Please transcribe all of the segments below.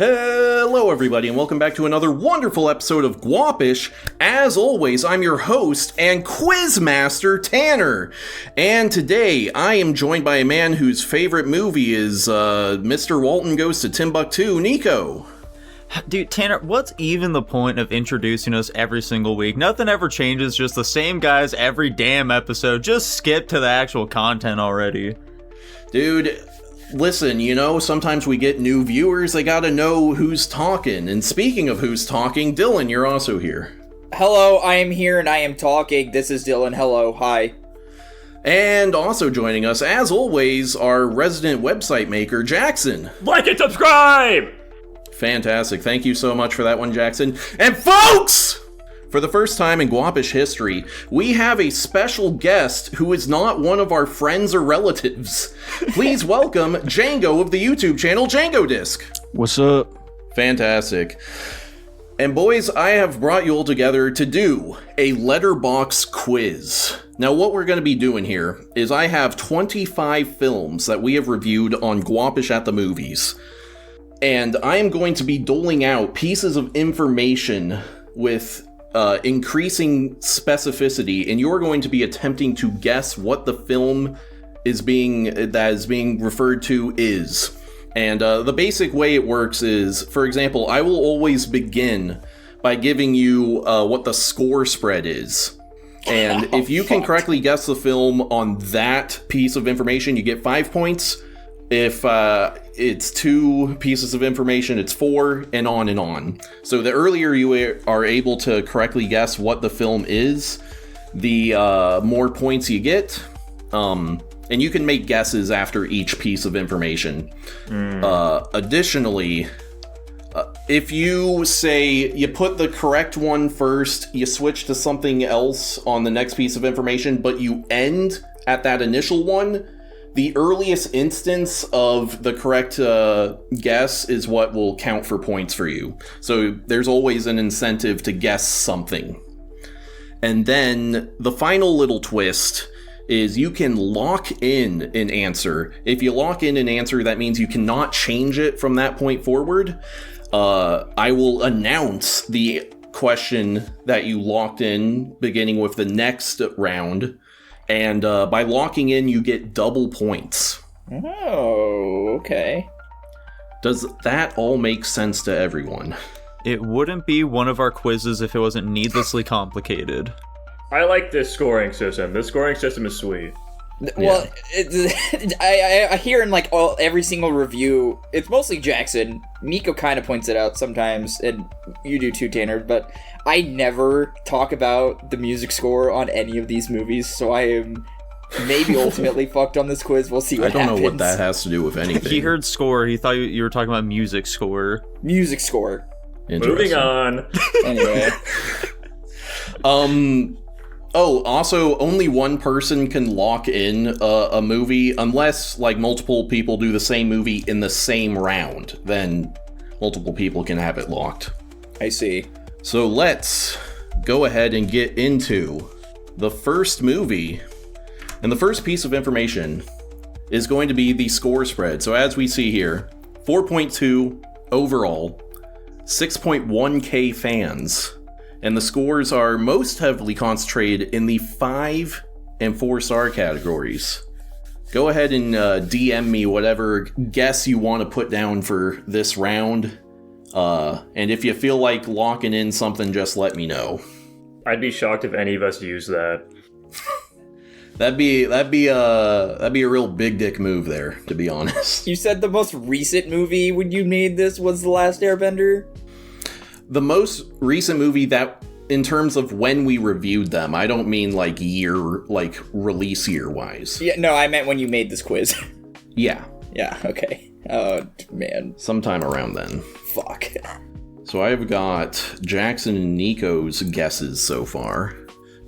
Hello everybody and welcome back to another wonderful episode of Guapish. As always, I'm your host and quizmaster, Tanner. And today, I am joined by a man whose favorite movie is Mr. Walton Goes to Timbuktu, Nico. Dude, Tanner, what's even the point of introducing us every single week? Nothing ever changes, just the same guys every damn episode. Just skip to the actual content already. Dude, listen, sometimes we get new viewers, they gotta know who's talking. And speaking of who's talking, Dylan, you're also here. Hello, I am here and I am talking. This is Dylan. Hello, hi. And also joining us, as always, our resident website maker, Jackson. Like and subscribe! Fantastic. Thank you so much for that one, Jackson. And folks, for the first time in Guapish history, we have a special guest who is not one of our friends or relatives. Please welcome Django of the YouTube channel Django Disc. What's up? Fantastic. And boys, I have brought you all together to do a Letterboxd quiz. Now what we're going to be doing here is I have 25 films that we have reviewed on Guapish at the Movies. And I am going to be doling out pieces of information with increasing specificity, and you're going to be attempting to guess what the film that is being referred to is. And the basic way it works is, for example, I will always begin by giving you what the score spread is. And if you can correctly guess the film on that piece of information, you get 5 points. If it's 2 pieces of information, it's 4, and on and on. So the earlier you are able to correctly guess what the film is, the more points you get. And you can make guesses after each piece of information. Additionally, if you say you put the correct one first, you switch to something else on the next piece of information, but you end at that initial one, the earliest instance of the correct guess is what will count for points for you. So there's always an incentive to guess something. And then the final little twist is you can lock in an answer. If you lock in an answer, that means you cannot change it from that point forward. I will announce the question that you locked in beginning with the next round. And by locking in, you get double points. Oh, okay. Does that all make sense to everyone? It wouldn't be one of our quizzes if it wasn't needlessly complicated. I like this scoring system. This scoring system is sweet. Well, I hear in every single review, it's mostly Jackson. Nico kind of points it out sometimes, and you do too, Tanner, but I never talk about the music score on any of these movies, so I am maybe ultimately fucked on this quiz. We'll see what happens. I don't know what that has to do with anything. He heard score, he thought you were talking about music score. Music score. Moving on. Anyway. Oh, also, only one person can lock in a movie, unless, multiple people do the same movie in the same round. Then multiple people can have it locked. I see. So let's go ahead and get into the first movie. And the first piece of information is going to be the score spread. So as we see here, 4.2 overall, 6.1k fans. And the scores are most heavily concentrated in the 5 and 4-star categories. Go ahead and DM me whatever guess you want to put down for this round. And if you feel like locking in something, just let me know. I'd be shocked if any of us use that. That'd be a real big dick move there, to be honest. You said the most recent movie when you made this was The Last Airbender? The most recent movie that, in terms of when we reviewed them, I don't mean release year wise. Yeah, no, I meant when you made this quiz. Yeah. Yeah, okay. Oh, man. Sometime around then. Fuck. So I've got Jackson and Nico's guesses so far.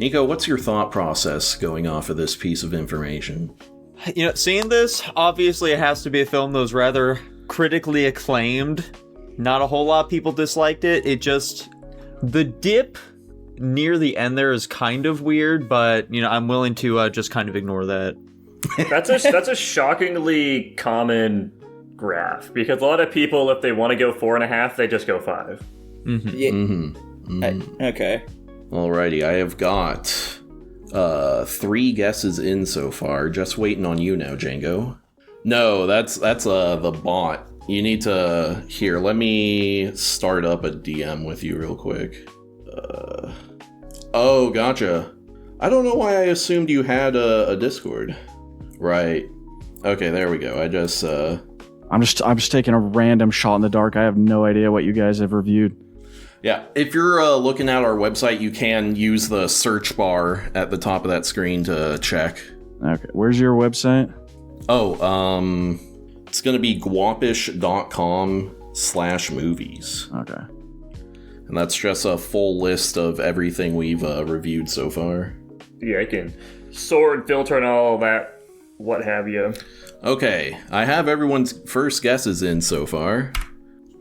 Nico, what's your thought process going off of this piece of information? Seeing this, obviously it has to be a film that was rather critically acclaimed. Not a whole lot of people disliked it. The dip near the end there is kind of weird, but, I'm willing to just kind of ignore that. That's a shockingly common graph, because a lot of people, if they want to go 4.5, they just go 5. Yeah. Okay. Alrighty, I have got 3 guesses in so far. Just waiting on you now, Django. No, that's the bot. You need to... Here, let me start up a DM with you real quick. Oh, gotcha. I don't know why I assumed you had a Discord. Right. Okay, there we go. I'm just taking a random shot in the dark. I have no idea what you guys have reviewed. Yeah, if you're looking at our website, you can use the search bar at the top of that screen to check. Okay, where's your website? Oh, it's gonna be guapish.com/movies. Okay. And that's just a full list of everything we've reviewed so far. Yeah, I can sort, filter, and all that, what have you. Okay, I have everyone's first guesses in so far.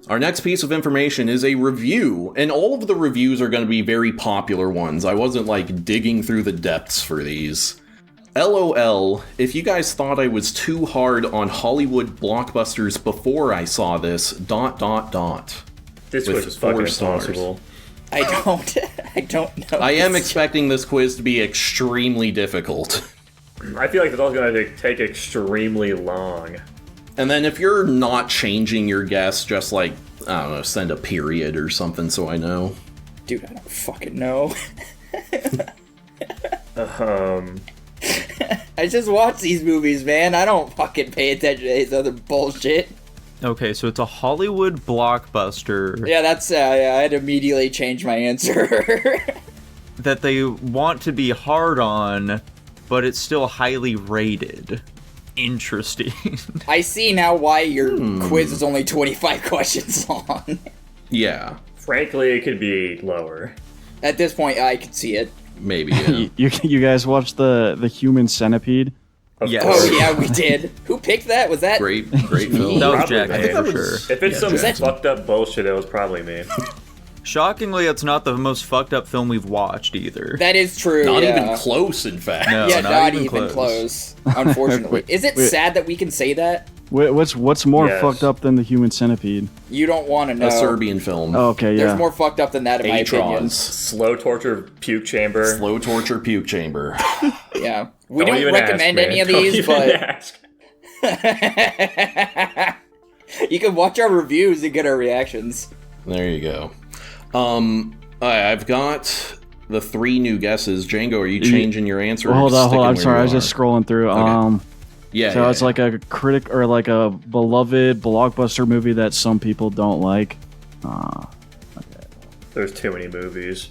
Our next piece of information is a review, and all of the reviews are going to be very popular ones. I wasn't, like, digging through the depths for these. LOL, if you guys thought I was too hard on Hollywood blockbusters before I saw this, ... This With quiz is fucking 4 stars. impossible. I don't know. I am expecting this quiz to be extremely difficult. I feel like it's all going to take extremely long. And then if you're not changing your guess, just like, I don't know, send a period or something so I know. Dude, I don't fucking know. I just watch these movies, man. I don't fucking pay attention to this other bullshit. Okay, so it's a Hollywood blockbuster Yeah, that's, I'd immediately change my answer. that they want to be hard on, but it's still highly rated. Interesting. I see now why your quiz is only 25 questions long. Yeah, Frankly, it could be lower. At this point, I can see it. maybe, yeah. You guys watched the Human Centipede? Yes. Oh, yeah, we did. Who picked that? Was that... Great film. That was Probably Jack me. A for sure. If it's some Jackson. fucked up bullshit, it was probably me. Shockingly, it's not the most fucked up film we've watched either. That is true, Not yeah. even close, in fact. No. Yeah, not even even close. Unfortunately. Is it Wait. sad that we can say that? What's more Yes. fucked up than the Human Centipede? You don't want to know. A Serbian film. Oh, okay, yeah. There's more fucked up than that, in my opinion. Atros. Slow torture puke chamber. Slow torture puke chamber. Yeah. We Don't don't even recommend ask, any man. of Don't these, even but ask. you can watch our reviews and get our reactions. There you go. I've got the 3 new guesses. Django, are you changing your answer? Well, or hold on. sticking I'm where sorry. you I was are? just scrolling through. Okay. Yeah. So yeah, it's yeah. like a critic or like a beloved blockbuster movie that some people don't like. There's too many movies.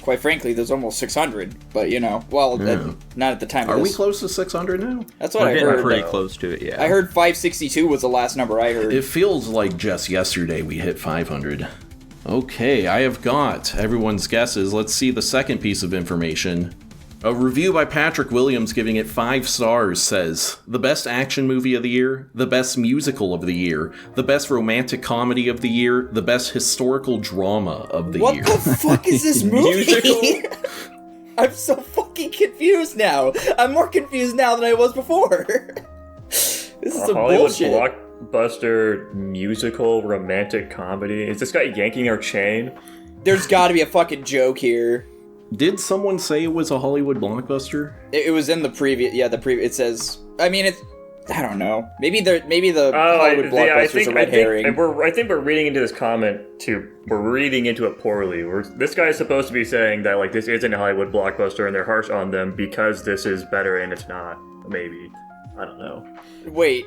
Quite frankly, there's almost 600, but not at the time Are of we this. close to 600 now? That's what We're I getting heard. pretty close to it, yeah. I heard 562 was the last number I heard. It feels like just yesterday we hit 500. Okay, I have got everyone's guesses. Let's see the second piece of information. A review by Patrick Williams giving it 5 stars says, the best action movie of the year, the best musical of the year, the best romantic comedy of the year, the best historical drama of the What year. the fuck is this movie? Musical? I'm so fucking confused now. I'm more confused now than I was before. This is A some Hollywood bullshit. blockbuster musical romantic comedy. Is this guy yanking our chain? There's got to be a fucking joke here. Did someone say it was a Hollywood blockbuster? It was in the previous. Yeah, the previous. It says. I mean, it's. I don't know. Maybe the Hollywood blockbusters are red herring. I think we're reading into this comment we're reading into it poorly. This guy is supposed to be saying that like this isn't a Hollywood blockbuster and they're harsh on them because this is better and it's not. Maybe. I don't know. Wait,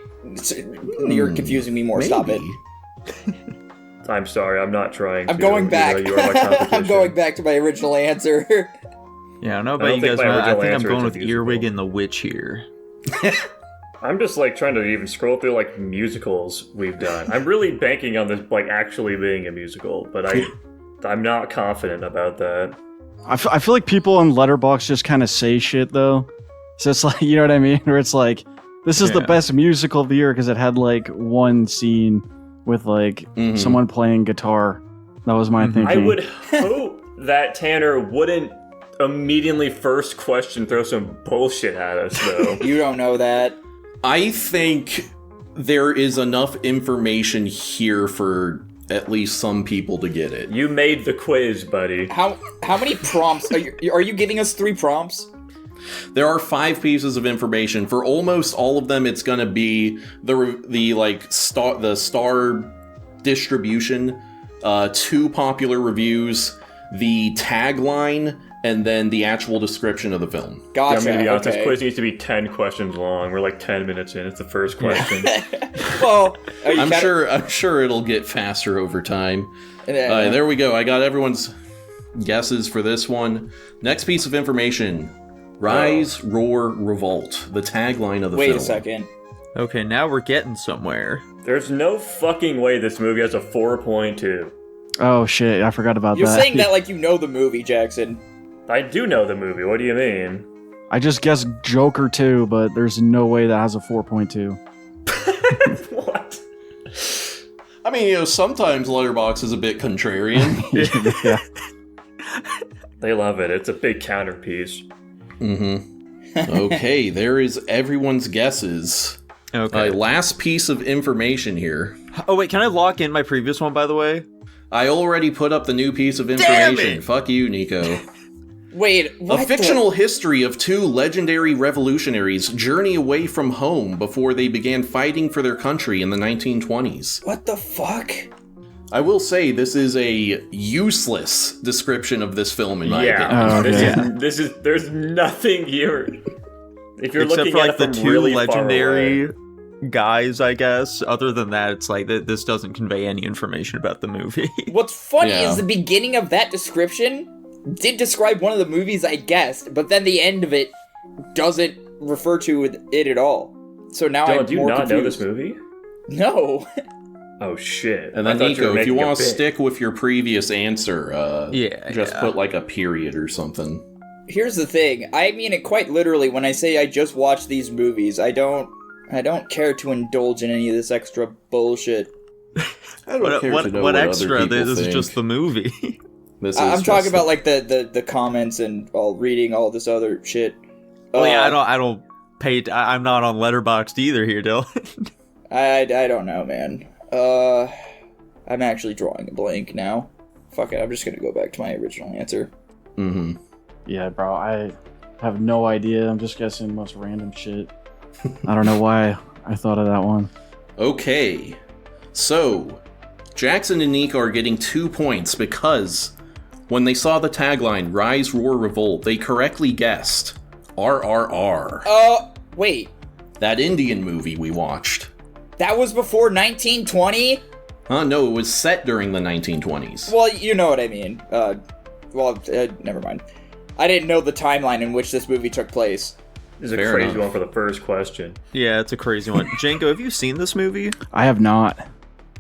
you're confusing me more. Stop it. I'm sorry, I'm not trying I'm to. going back. You are my competition. I'm going back to my original answer. Yeah, I don't know I about don't you think guys, my but I original think I'm answer going is a with musical. Earwig and the Witch here. I'm just like trying to even scroll through like musicals we've done. I'm really banking on this like actually being a musical, but I'm not confident about that. I feel like people on Letterboxd just kind of say shit though. So it's like, you know what I mean? Where it's like, this is the Yeah. best musical of the year because it had like one scene with like someone playing guitar. That was my thinking. I would hope that Tanner wouldn't immediately first question throw some bullshit at us though. You don't know that. I think there is enough information here for at least some people to get it. You made the quiz, buddy. How many prompts are you giving us? 3 prompts? There are 5 pieces of information. For almost all of them, it's going to be the star distribution, 2 popular reviews, the tagline, and then the actual description of the film. Gotcha. I'm gonna be honest, okay. this quiz needs to be 10 questions long. We're like 10 minutes in. It's the first question. Well, I'm sure it'll get faster over time. Yeah. There we go. I got everyone's guesses for this one. Next piece of information. Rise, Roar, Revolt. The tagline of the film. Wait a second. Okay, now we're getting somewhere. There's no fucking way this movie has a 4.2. Oh shit, I forgot about You're that. saying that like you know the movie, Jackson. I do know the movie. What do you mean? I just guessed Joker 2, but there's no way that has a 4.2. What? I mean, sometimes Letterboxd is a bit contrarian. Yeah. They love it. It's a big counterpiece. Okay, there is everyone's guesses. Okay. Last piece of information here. Oh wait, can I lock in my previous one, by the way? I already put up the new piece of Damn information. it! Fuck you, Nico. Wait, what? A fictional history of 2 legendary revolutionaries journey away from home before they began fighting for their country in the 1920s. What the fuck? I will say this is a useless description of this film in my opinion. Oh, okay. This is there's nothing here. If you're Except looking for like at it the from 2 really far legendary away. guys, I guess. Other than that, it's like this doesn't convey any information about the movie. What's funny Yeah. is the beginning of that description did describe one of the movies I guessed, but then the end of it doesn't refer to it at all. So now Dylan, I'm do you more not know confused. this movie? No. Oh shit! And I then thought Nico, were if you making a want to bit. stick with your previous answer, just Yeah. put like a period or something. Here's the thing. I mean it quite literally when I say I just watched these movies. I don't care to indulge in any of this extra bullshit. I don't What, care what, to know what what extra? other people This is think. just the movie. This is I'm just talking about like the comments and all reading all this other shit. Well, yeah, I don't pay. I'm not on Letterboxd either here, Dylan. I don't know, man. I'm actually drawing a blank now. Fuck it, I'm just gonna go back to my original answer. Mm-hmm. Yeah, bro, I have no idea. I'm just guessing the most random shit. I don't know why I thought of that one. Okay, so Jackson and Nico are getting 2 points because when they saw the tagline "Rise, Roar, Revolt," they correctly guessed RRR, Wait, that Indian movie we watched. that was before 1920? No, it was set during the 1920s. Well, you know what I mean. Never mind. I didn't know the timeline in which this movie took place. This is a Fair crazy enough. one for the first question. Yeah, it's a crazy one. Janko, have you seen this movie? I have not.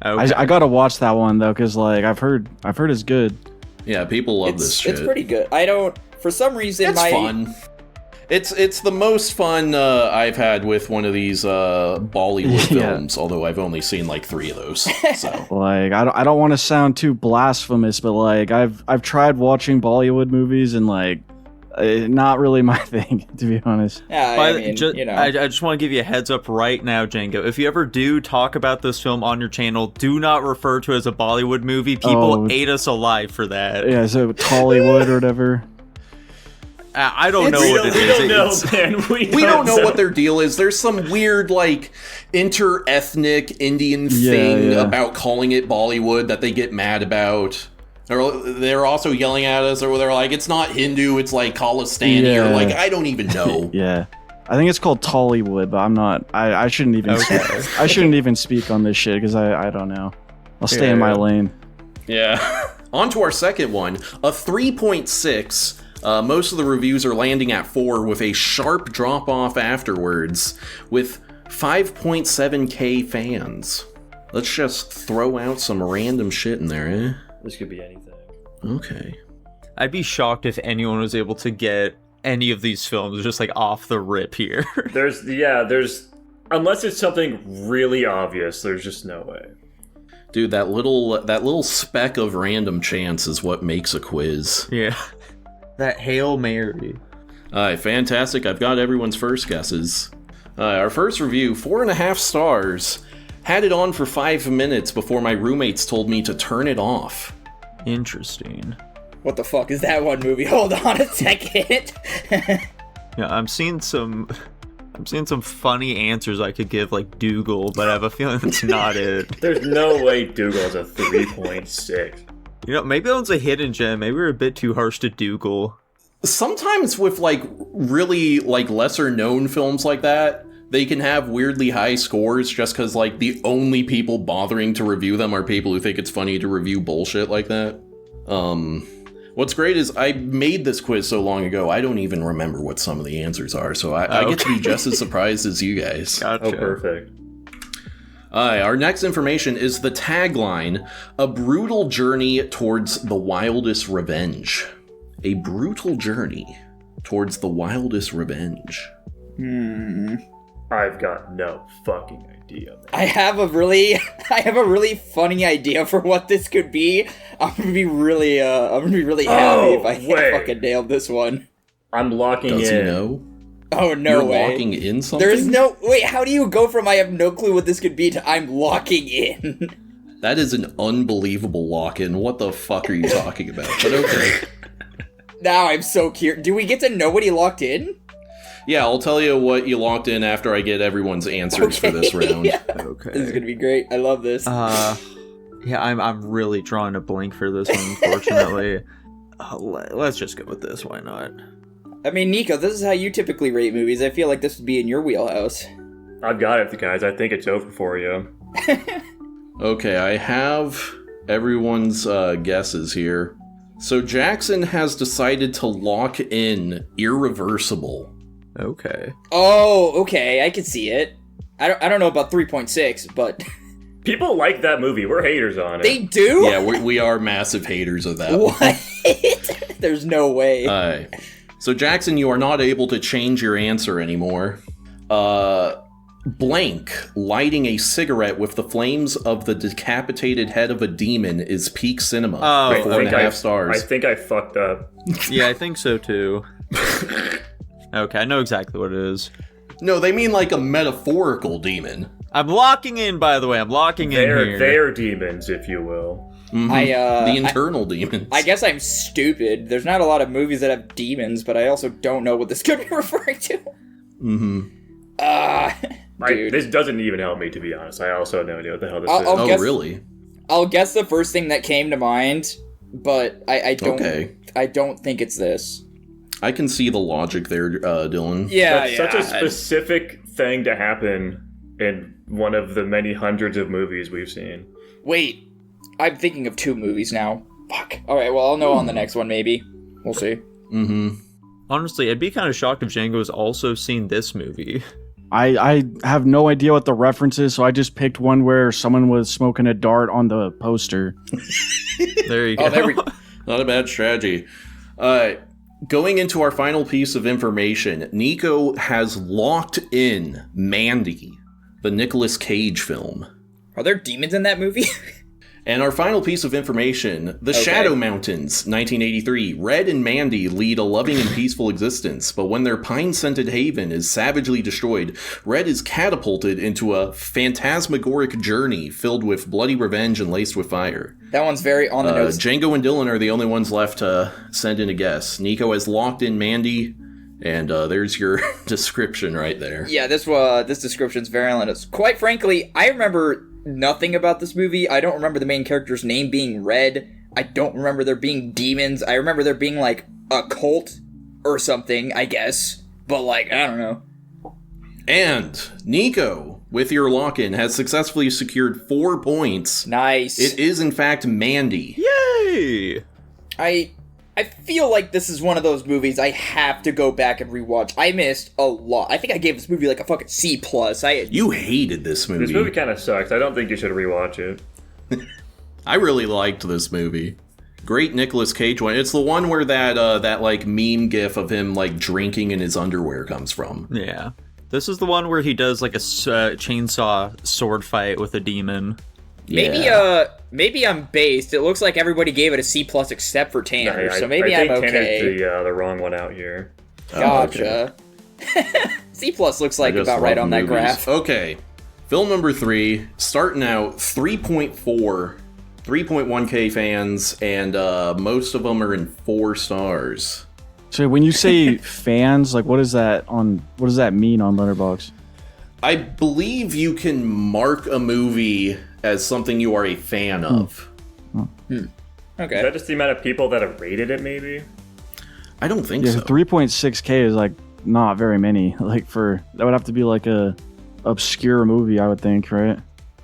Okay. I gotta watch that one though, cause like I've heard it's good. Yeah, people love this shit. It's pretty good. I don't, for some reason, It's fun. It's the most fun I've had with one of these Bollywood Yeah. films, although I've only seen like 3 of those. So Like I don't want to sound too blasphemous, but like I've tried watching Bollywood movies and like not really my thing, to be honest. Yeah, I mean, you know. I just want to give you a heads up right now, Django. If you ever do talk about this film on your channel, do not refer to it as a Bollywood movie. People Oh. ate us alive for that. Yeah, so Tollywood or whatever. I don't know We what it We is. don't know, It's- man. we don't know what their deal is. There's some weird, like, inter-ethnic Indian thing yeah. about calling it Bollywood that they get mad about. Or they're also yelling at us, or they're like, it's not Hindu, it's like Khalistani, or Yeah. like, I don't even know. Yeah. I think it's called Tollywood, but I'm not. I shouldn't even. Okay. I shouldn't even speak on this shit because I don't know. I'll stay in my Yeah. lane. Yeah. On to our second one, a 3.6. Most of the reviews are landing at 4 with a sharp drop off afterwards, with 5.7k fans. Let's just throw out some random shit in there, eh? This could be anything. Okay. I'd be shocked if anyone was able to get any of these films just like off the rip here. There's unless it's something really obvious, there's just no way. Dude, that little speck of random chance is what makes a quiz. Yeah. That Hail Mary. Alright, fantastic. I've got everyone's first guesses. Our first review, 4.5 stars. Had it on for 5 minutes before my roommates told me to turn it off. Interesting. What the fuck is that one movie? Hold on a second. Yeah, I'm seeing some funny answers I could give, like Dougal, but I have a feeling that's not it. There's no way Dougal's a 3.6. You know, maybe that one's a hidden gem. Maybe we're a bit too harsh to Dougal. Sometimes with, like, really, like, lesser-known films like that, they can have weirdly high scores just because, like, the only people bothering to review them are people who think it's funny to review bullshit like that. What's great is I made this quiz so long ago, I don't even remember what some of the answers are, so I get to be just as surprised as you guys. Gotcha. Oh, perfect. Our next information is the tagline, "A brutal journey towards the wildest revenge." A brutal journey towards the wildest revenge. I've got no fucking idea, man. I have a really funny idea for what this could be. I'm gonna be really happy if I fucking nailed this one. I'm locking Does in. he know? Oh, no You're way. locking in something? There's no... Wait, how do you go from I have no clue what this could be to I'm locking in? That is an unbelievable lock-in. What the fuck are you talking about? But okay. Now I'm so curious. Do we get to know what he locked in? Yeah, I'll tell you what you locked in after I get everyone's answers for this round. Yeah. Okay. This is gonna be great. I love this. Yeah, I'm really drawing a blank for this one, unfortunately. Let's just go with this. Why not? I mean, Nico, this is how you typically rate movies. I feel like this would be in your wheelhouse. I've got it, guys. I think it's over for you. Okay, I have everyone's guesses here. So Jackson has decided to lock in Irreversible. Okay. Oh, okay. I can see it. I don't know about 3.6, but... People like that movie. We're haters on it. They do? Yeah, we are massive haters of that one. What? There's no way. So Jackson, you are not able to change your answer anymore. Blank, lighting a cigarette with the flames of the decapitated head of a demon is peak cinema. Oh, 4.5 stars. I think I fucked up. Yeah, I think so too. Okay, I know exactly what it is. No, they mean like a metaphorical demon. I'm locking in, by the way. I'm locking in here. They're demons, if you will. Mm-hmm. The internal demons. I guess I'm stupid. There's not a lot of movies that have demons, but I also don't know what this could be referring to. Dude. This doesn't even help me, to be honest. I also have no idea what the hell this is. Oh, really? I'll guess the first thing that came to mind, but I don't. Okay. I don't think it's this. I can see the logic there, Dylan. Yeah, That's such a specific thing to happen in one of the many hundreds of movies we've seen. Wait, I'm thinking of 2 movies now. Fuck. All right, well, I'll know on the next one, maybe. We'll see. Honestly, I'd be kind of shocked if Django's also seen this movie. I have no idea what the reference is, so I just picked one where someone was smoking a dart on the poster. There you go. Oh, there we go. Not a bad strategy. Going into our final piece of information, Nico has locked in Mandy, the Nicolas Cage film. Are there demons in that movie? And our final piece of information, The Shadow Mountains, 1983. Red and Mandy lead a loving and peaceful existence, but when their pine-scented haven is savagely destroyed, Red is catapulted into a phantasmagoric journey filled with bloody revenge and laced with fire. That one's very on the nose. Django and Dylan are the only ones left to send in a guess. Nico has locked in Mandy, and there's your description right there. Yeah, this description's very on the nose. Quite frankly, I remember nothing about this movie. I don't remember the main character's name being Red. I don't remember there being demons. I remember there being, like, a cult or something, I guess. But, like, I don't know. And Nico, with your lock-in, has successfully secured 4 points. Nice. It is, in fact, Mandy. Yay! I feel like this is one of those movies I have to go back and rewatch. I missed a lot. I think I gave this movie like a fucking C+. You hated this movie. This movie kind of sucks. I don't think you should rewatch it. I really liked this movie. Great Nicolas Cage one. It's the one where that like meme gif of him like drinking in his underwear comes from. Yeah. This is the one where he does like a chainsaw sword fight with a demon. Maybe I'm based. It looks like everybody gave it a C+ except for Tanner, so maybe I I'm think okay. Tanner's the wrong one out here. Gotcha. C plus looks like I just about right love on that movies. graph. Okay. Film number 3, starting out 3.1k fans, and most of them are in 4 stars. So when you say fans, like what does that mean on Letterboxd? I believe you can mark a movie as something you are a fan of. Is Okay. that just the amount of people that have rated it, maybe? I don't think Yeah, so. 3.6k is like not very many. Like that would have to be like a obscure movie, I would think, right?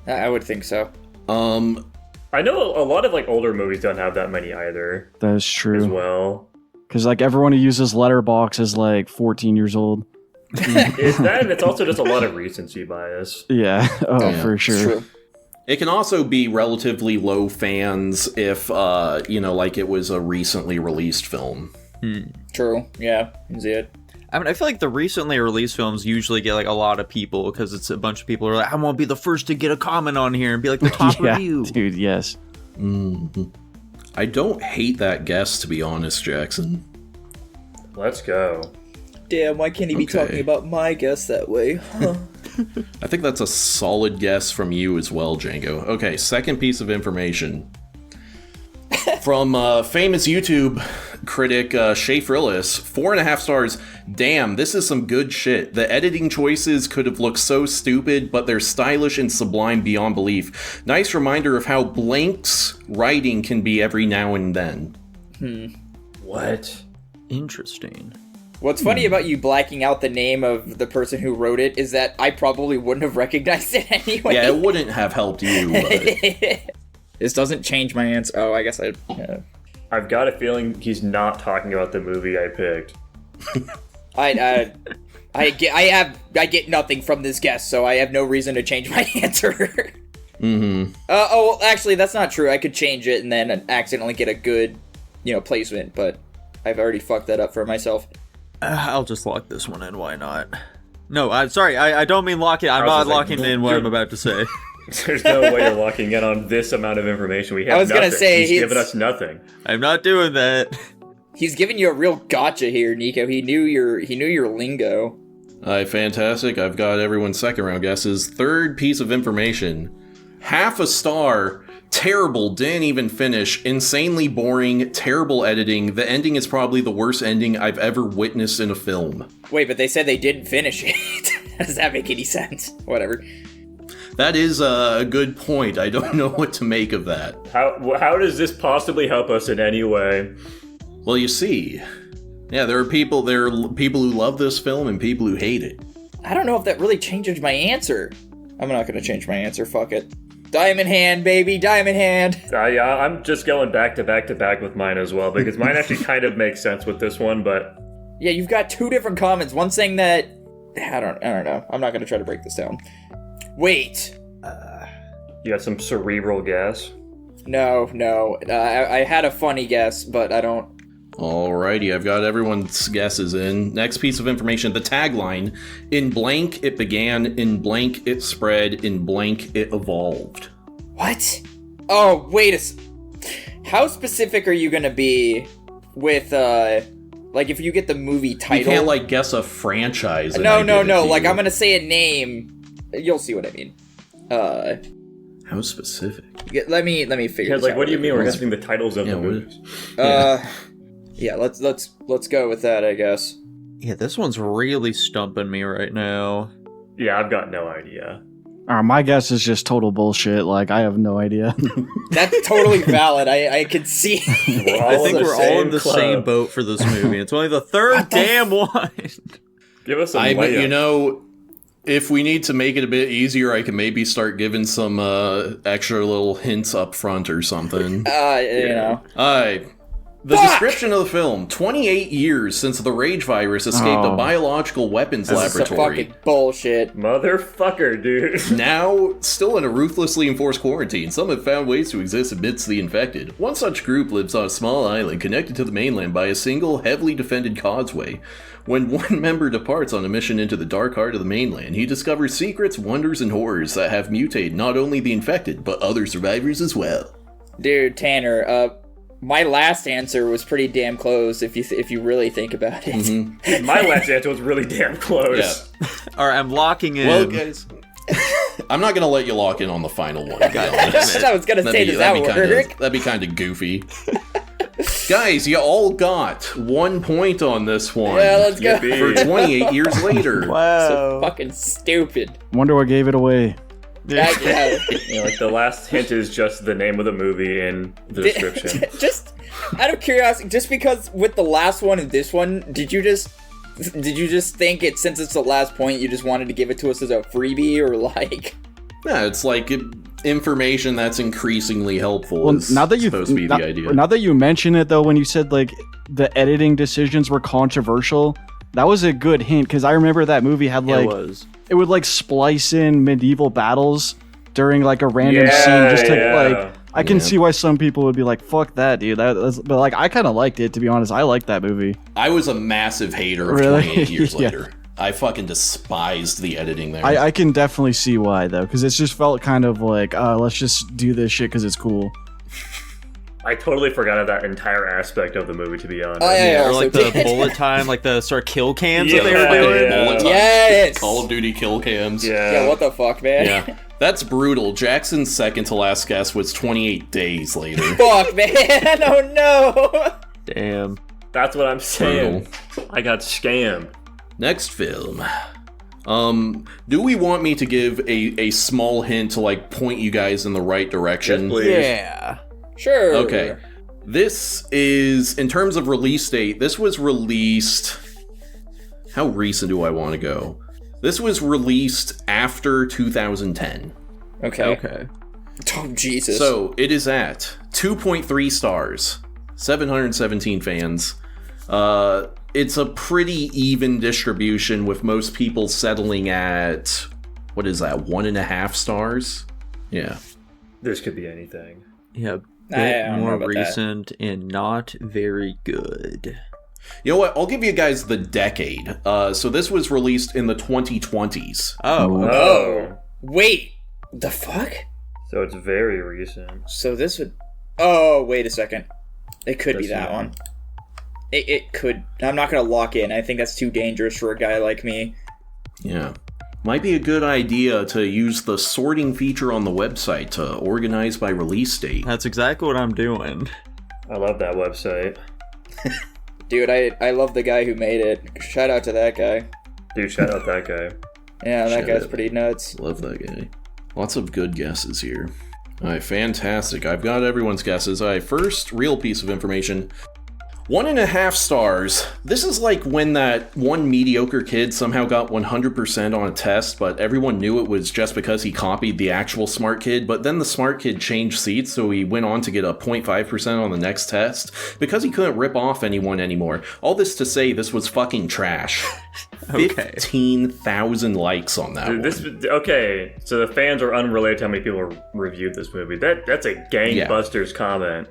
I would think so. I know a lot of like older movies don't have that many either That is as true. well. Because like everyone who uses Letterboxd is like 14 years old. Is that, and it's also just a lot of recency bias. Yeah. Oh, Yeah. for It's sure. true. It can also be relatively low fans if, like it was a recently released film. True. Yeah. You can see it. I mean, I feel like the recently released films usually get like a lot of people because it's a bunch of people who are like, I want to be the first to get a comment on here and be like the top Yeah, review. dude. Yes. I don't hate that guess, to be honest, Jackson. Let's go. Damn, why can't he be Okay. talking about my guess that way? Huh. I think that's a solid guess from you as well, Django. Okay, second piece of information. From famous YouTube critic Shay Frillis, 4.5 stars. Damn, this is some good shit. The editing choices could have looked so stupid, but they're stylish and sublime beyond belief. Nice reminder of how Blank's writing can be every now and then. What? Interesting. What's funny about you blacking out the name of the person who wrote it is that I probably wouldn't have recognized it anyway. Yeah, it wouldn't have helped you, but... This doesn't change my answer. Oh, I guess I've got a feeling he's not talking about the movie I picked. I get nothing from this guess, so I have no reason to change my answer. Well, actually, that's not true. I could change it and then accidentally get a good, placement, but I've already fucked that up for myself. I'll just lock this one in. Why not? No, I'm sorry. I don't mean lock it. I'm I was not just like, locking in what I'm about to say. There's no way you're locking in on this amount of information. We have I was gonna nothing. say, he's he's- given us nothing. I'm not doing that. He's giving you a real gotcha here, Nico. He knew your lingo. Fantastic. I've got everyone's second round guesses. Third piece of information. 0.5 star. Terrible. Didn't even finish. Insanely boring. Terrible editing. The ending is probably the worst ending I've ever witnessed in a film. Wait, but they said they didn't finish it. Does that make any sense? Whatever. That is a good point. I don't know what to make of that. How does this possibly help us in any way? Well, you see. Yeah, there are people who love this film and people who hate it. I don't know if that really changes my answer. I'm not gonna change my answer. Fuck it. Diamond hand, baby. Diamond hand. Yeah, I'm just going back to back with mine as well, because mine actually kind of makes sense with this one, but... Yeah, you've got 2 different comments. One saying that... I don't know. I'm not gonna try to break this down. Wait. You got some cerebral gas. No. I had a funny guess, but I don't... Alrighty, I've got everyone's guesses in. Next piece of information, the tagline. In blank, it began. In blank, it spread. In blank, it evolved. What? Oh, wait How specific are you gonna be with, like, if you get the movie title? You can't, guess a franchise. and No. I give it to Like, you. I'm gonna say a name. You'll see what I mean. How specific? Let me figure Yeah, this like, out. what do you mean we're Well, guessing the titles of yeah, the what- movies? Yeah, let's go with that, I guess. Yeah, this one's really stumping me right now. Yeah, I've got no idea. My guess is just total bullshit. Like, I have no idea. That's totally valid. I can see. We're all I think in the we're all same in the club. same boat for this movie. It's only the third damn one. Give us some I layup. if we need to make it a bit easier, I can maybe start giving some extra little hints up front or something. Alright. The Fuck! description of the film: 28 years since the rage virus escaped a Oh. biological weapons This is some laboratory. fucking bullshit. Motherfucker, dude. Now, still in a ruthlessly enforced quarantine, some have found ways to exist amidst the infected. One such group lives on a small island connected to the mainland by a single, heavily defended causeway. When one member departs on a mission into the dark heart of the mainland, he discovers secrets, wonders, and horrors that have mutated not only the infected, but other survivors as well. Dude, Tanner, My last answer was pretty damn close if you really think about it. Mm-hmm. My last answer was really damn close. Yeah. All right, I'm locking in. Well, guys, I'm not gonna let you lock in on the final one. To be honest. I was gonna say, does that work? That'd be kind of goofy. Guys, you all got 1 point on this one. Yeah, let's go. Yippee. For 28 years later. So fucking stupid. Wonder what gave it away. Yeah. You know, like the last hint is just the name of the movie in the description. Just out of curiosity, just because with the last one and this one, did you just think it, since it's the last point, you just wanted to give it to us as a freebie, or like? Yeah, it's like information that's increasingly helpful. Well, is now that you supposed to be the idea. Now that you mention it, though, when you said like the editing decisions were controversial, that was a good hint, because I remember that movie had like it would like splice in medieval battles during like a random scene, just to like. I can see why some people would be like, "Fuck that, dude." But like, I kind of liked it, to be honest. I liked that movie. I was a massive hater of Really? 28 years Yeah. later. I fucking despised the editing there. I can definitely see why, though, because it just felt kind of like, let's just do this shit because it's cool. I totally forgot that entire aspect of the movie, to be honest. Oh, yeah. Or like Also the did. bullet time, like the sort of kill cams Yeah, that they were doing. yeah. Bullet time, Yes. Call of Duty kill cams. Yeah, what the fuck, man? Yeah. That's brutal. Jackson's second to last guess was 28 days later. Fuck, man. Oh no. Damn. That's what I'm saying. Brutal. I got scammed. Next film. Do we want me to give a small hint to like point you guys in the right direction? Yes, please. Yeah. Sure. Okay. This is, in terms of release date, this was released... How recent do I want to go? This was released after 2010. Okay. Oh, Jesus. So, it is at 2.3 stars, 717 fans. It's a pretty even distribution, with most people settling at, what is that, 1.5 stars? Yeah. This could be anything. Yeah. I Bit don't know more about that. recent and not very good. You know what? I'll give you guys the decade. So this was released in the 2020s. Oh. Oh. Wait. The fuck? So it's very recent. So this would... Oh, wait a second. It could be That's that not- one. It could... I'm not gonna lock in. I think that's too dangerous for a guy like me. Yeah. Might be a good idea to use the sorting feature on the website to organize by release date. That's exactly what I'm doing. I love that website. Dude, I love the guy who made it. Shout out to that guy. Dude, shout out that guy. Yeah, that Shout guy's out. pretty nuts. Love that guy. Lots of good guesses here. Alright, fantastic. I've got everyone's guesses. Alright, first real piece of information. 1.5 stars. This is like when that one mediocre kid somehow got 100% on a test, but everyone knew it was just because he copied the actual smart kid, but then the smart kid changed seats, so he went on to get a 0.5% on the next test, because he couldn't rip off anyone anymore. All this to say, this was fucking trash. Okay. 15,000 likes on that Dude, one. okay, so the fans are unrelated to how many people reviewed this movie. That's a gangbusters comment.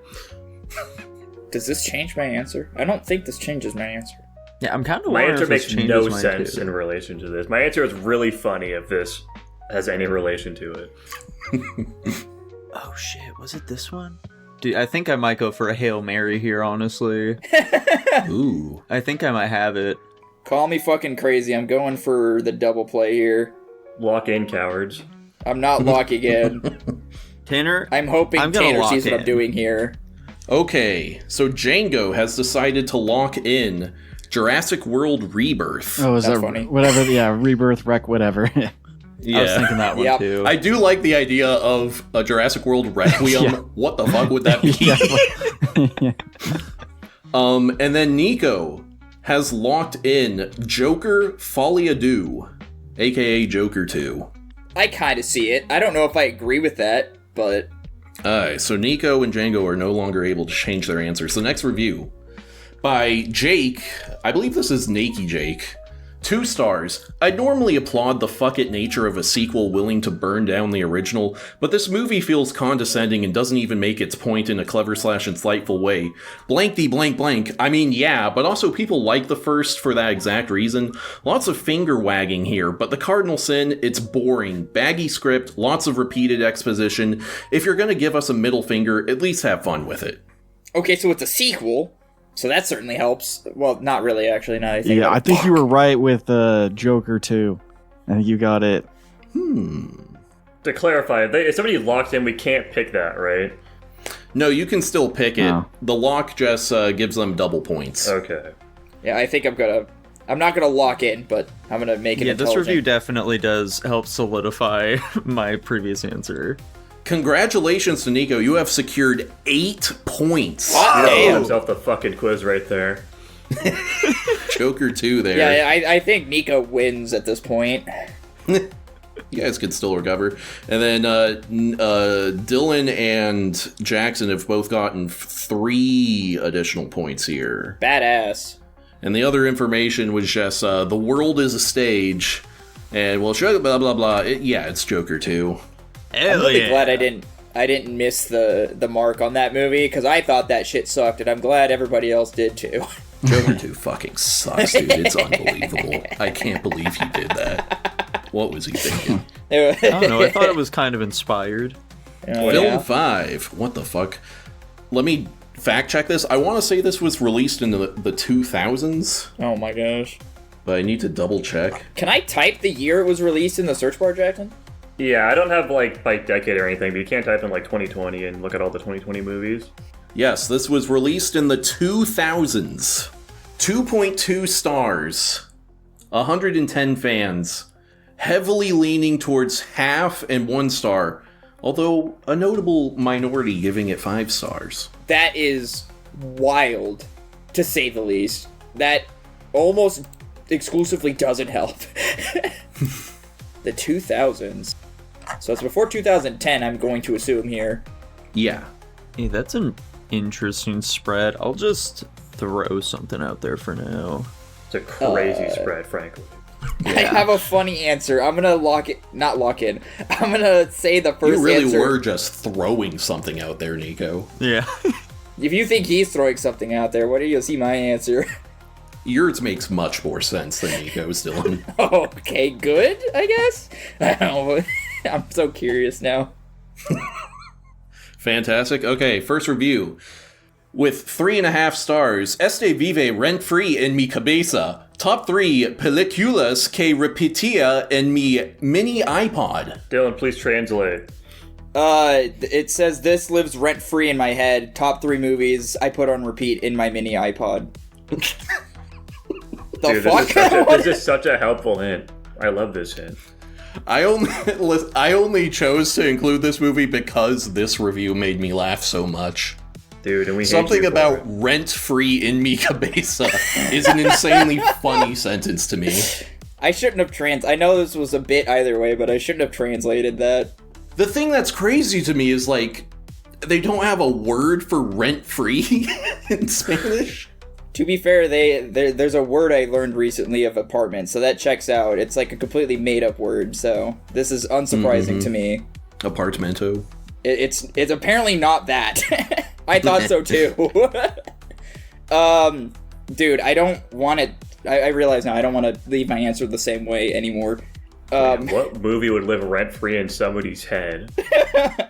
Does this change my answer? I don't think this changes my answer. Yeah, I'm kind of My wondering answer if this makes changes no mine, sense too. in relation to this. My answer is really funny if this has any relation to it. Oh shit, was it this one? Dude, I think I might go for a Hail Mary here, honestly. Ooh. I think I might have it. Call me fucking crazy. I'm going for the double play here. Lock in, cowards. I'm not locking in. Tanner, I'm hoping I'm gonna Tanner lock sees what I'm in. doing here. Okay, so Django has decided to lock in Jurassic World Rebirth. Oh, is That's that funny. whatever? Yeah, Rebirth, Wreck, whatever. I was thinking that one Yep. too. I do like the idea of a Jurassic World Requiem. Yeah. What the fuck would that be? Yeah. And then Nico has locked in Joker Folie à Deux, aka Joker 2. I kind of see it. I don't know if I agree with that, but Alright, so Nico and Django are no longer able to change their answers. The next review by Jake, I believe this is Nakey Jake. 2 stars. I normally applaud the fuck it nature of a sequel willing to burn down the original, but this movie feels condescending and doesn't even make its point in a clever / insightful way. Blankety blank blank. I mean, yeah, but also people like the first for that exact reason. Lots of finger wagging here, but the cardinal sin, it's boring. Baggy script, lots of repeated exposition. If you're gonna give us a middle finger, at least have fun with it. Okay, so it's a sequel, so that certainly helps. Well, not really, actually. Now I think. Yeah, I think you were right with Joker 2. I think you got it. To clarify, if somebody locks in, we can't pick that, right? No, you can still pick it. Oh. The lock just gives them double points. Okay. Yeah, I think I'm not gonna lock in, but I'm gonna make it. Yeah, this intelligent. review definitely does help solidify my previous answer. Congratulations to Nico. You have secured 8 points. Hot Give damn. himself the fucking quiz right there. Joker 2 there. Yeah, I think Nico wins at this point. You guys could still recover. And then Dylan and Jackson have both gotten 3 additional points here. Badass. And the other information was just, the world is a stage. And, well, blah, blah, blah. It's Joker 2. I'm really glad I didn't miss the mark on that movie, because I thought that shit sucked, and I'm glad everybody else did too. Joker 2 fucking sucks, dude. It's unbelievable. I can't believe he did that. What was he thinking? I don't know, I thought it was kind of inspired. Film 5. What the fuck? Let me fact check this. I want to say this was released in the 2000s, Oh my gosh. but I need to double check. Can I type the year it was released in the search bar, Jackson? Yeah, I don't have like by decade or anything, but you can't type in like 2020 and look at all the 2020 movies. Yes, this was released in the 2000s. 2.2 stars. 110 fans. Heavily leaning towards half and 1 star. Although a notable minority giving it 5 stars. That is wild, to say the least. That almost exclusively doesn't help. The 2000s. So it's before 2010, I'm going to assume here. Yeah. Hey, that's an interesting spread. I'll just throw something out there for now. It's a crazy spread, frankly. I have a funny answer. I'm gonna not lock in. I'm gonna say the first You really answer. were just throwing something out there, Nico. Yeah. If you think he's throwing something out there, what do you see my answer? Yours makes much more sense than Nico's, Dylan. Okay, good, I guess? I don't know. I'm so curious now. Fantastic. Okay, first review. With 3.5 stars, Este vive rent-free en mi cabeza. Top 3 películas que repetía en mi mini iPod. Dylan, please translate. It says this lives rent-free in my head. Top 3 movies I put on repeat in my mini iPod. Dude, this is such a helpful hint. I love this hint. I only chose to include this movie because this review made me laugh so much. Dude, and we hate Something you for about it. rent-free in mi cabeza is an insanely funny sentence to me. I shouldn't have I know this was a bit either way, but I shouldn't have translated that. The thing that's crazy to me is, like, they don't have a word for rent-free in Spanish. To be fair, there's a word I learned recently of apartment, so that checks out. It's like a completely made-up word, so this is unsurprising to me. Apartmento. It's apparently not that. I thought so too. Dude, I don't want to. I realize now I don't want to leave my answer the same way anymore. What movie would live rent-free in somebody's head?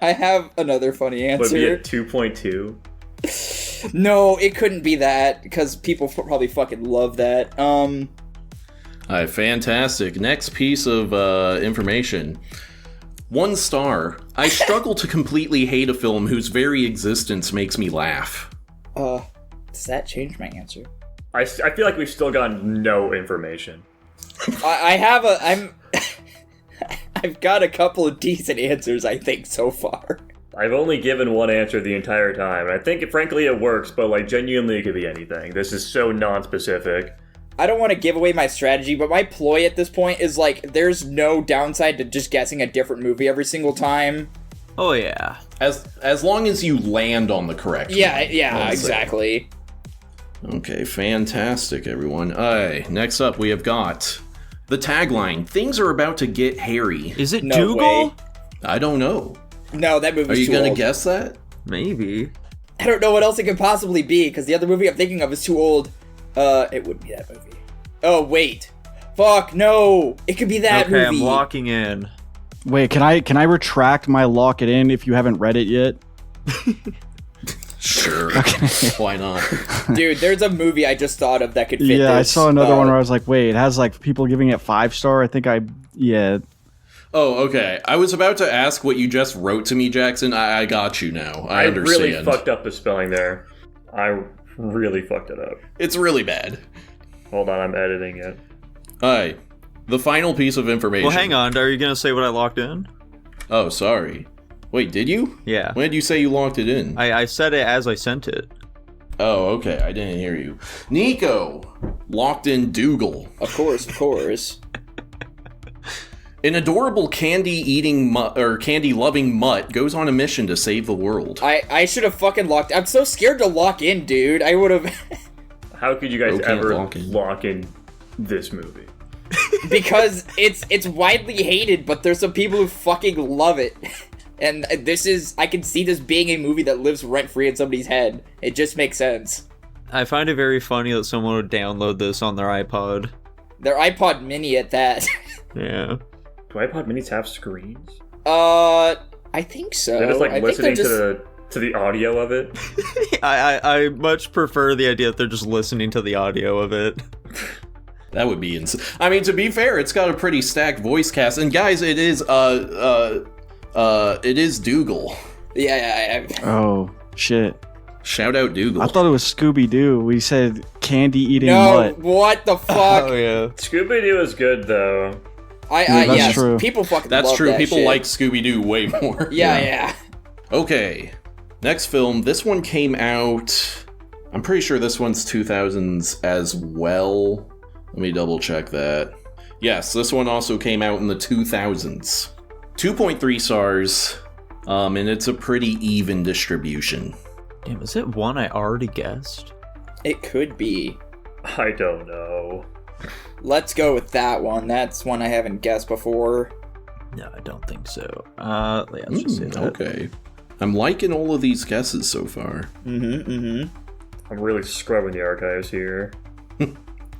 I have another funny Would be answer. at 2.2? No, it couldn't be that because people probably fucking love that. Alright, fantastic. Next piece of information. 1 star. I struggle to completely hate a film whose very existence makes me laugh. Does that change my answer? I feel like we've still gotten no information. I've got a couple of decent answers, I think, so far. I've only given one answer the entire time, and I think, frankly, it works, but, like, genuinely, it could be anything. This is so non-specific. I don't want to give away my strategy, but my ploy at this point is, like, there's no downside to just guessing a different movie every single time. Oh, yeah. As long as you land on the correct one, Yeah, I'll say. exactly. Okay, fantastic, everyone. Next up, we have got the tagline, "Things are about to get hairy." Is it No Dougal? way. I don't know. No, that movie's Are you too gonna old. guess that? Maybe. I don't know what else it could possibly be, because the other movie I'm thinking of is too old. It wouldn't be that movie. Oh, wait. Fuck, no! It could be that Okay, movie. I'm locking in. Wait, can I retract my lock it in if you haven't read it yet? Sure. Why not? Dude, there's a movie I just thought of that could fit Yeah, I this. saw another one where I was like, wait, it has like people giving it 5-star. Yeah. Oh, okay. I was about to ask what you just wrote to me, Jackson. I got you now. I understand. Really fucked up the spelling there. I really fucked it up. It's really bad. Hold on, I'm editing it. Alright. The final piece of information. Well, hang on. Are you going to say what I locked in? Oh, sorry. Wait, did you? Yeah. When did you say you locked it in? I said it as I sent it. Oh, okay. I didn't hear you. Nico locked in Dougal. Of course. An adorable candy-eating candy-loving mutt goes on a mission to save the world. I should have fucking locked. I'm so scared to lock in, dude. I would have. How could you guys Okay, ever lock in. this movie? Because it's widely hated, but there's some people who fucking love it. And I can see this being a movie that lives rent-free in somebody's head. It just makes sense. I find it very funny that someone would download this on their iPod. Their iPod mini at that. Yeah. Do iPod minis have screens? I think so. They're just like I think listening they're to the audio of it. I much prefer the idea that they're just listening to the audio of it. That would be insane. I mean, to be fair, it's got a pretty stacked voice cast. And guys, it is Dougal. Yeah. Oh, shit. Shout out Dougal. I thought it was Scooby-Doo. We said candy-eating No, mutt. what the fuck? Oh, yeah. Scooby-Doo is good, though. That's true. People fucking That's love true. that People shit. like Scooby-Doo way more. Yeah. Okay. Next film. This one came out... I'm pretty sure this one's 2000s as well. Let me double check that. Yes, this one also came out in the 2000s. 2.3 stars, and it's a pretty even distribution. Damn, is it one I already guessed? It could be. I don't know. Let's go with that one. That's one I haven't guessed before. No, I don't think so. Yeah, let's just say that. Okay. I'm liking all of these guesses so far. Mm-hmm. I'm really scrubbing the archives here.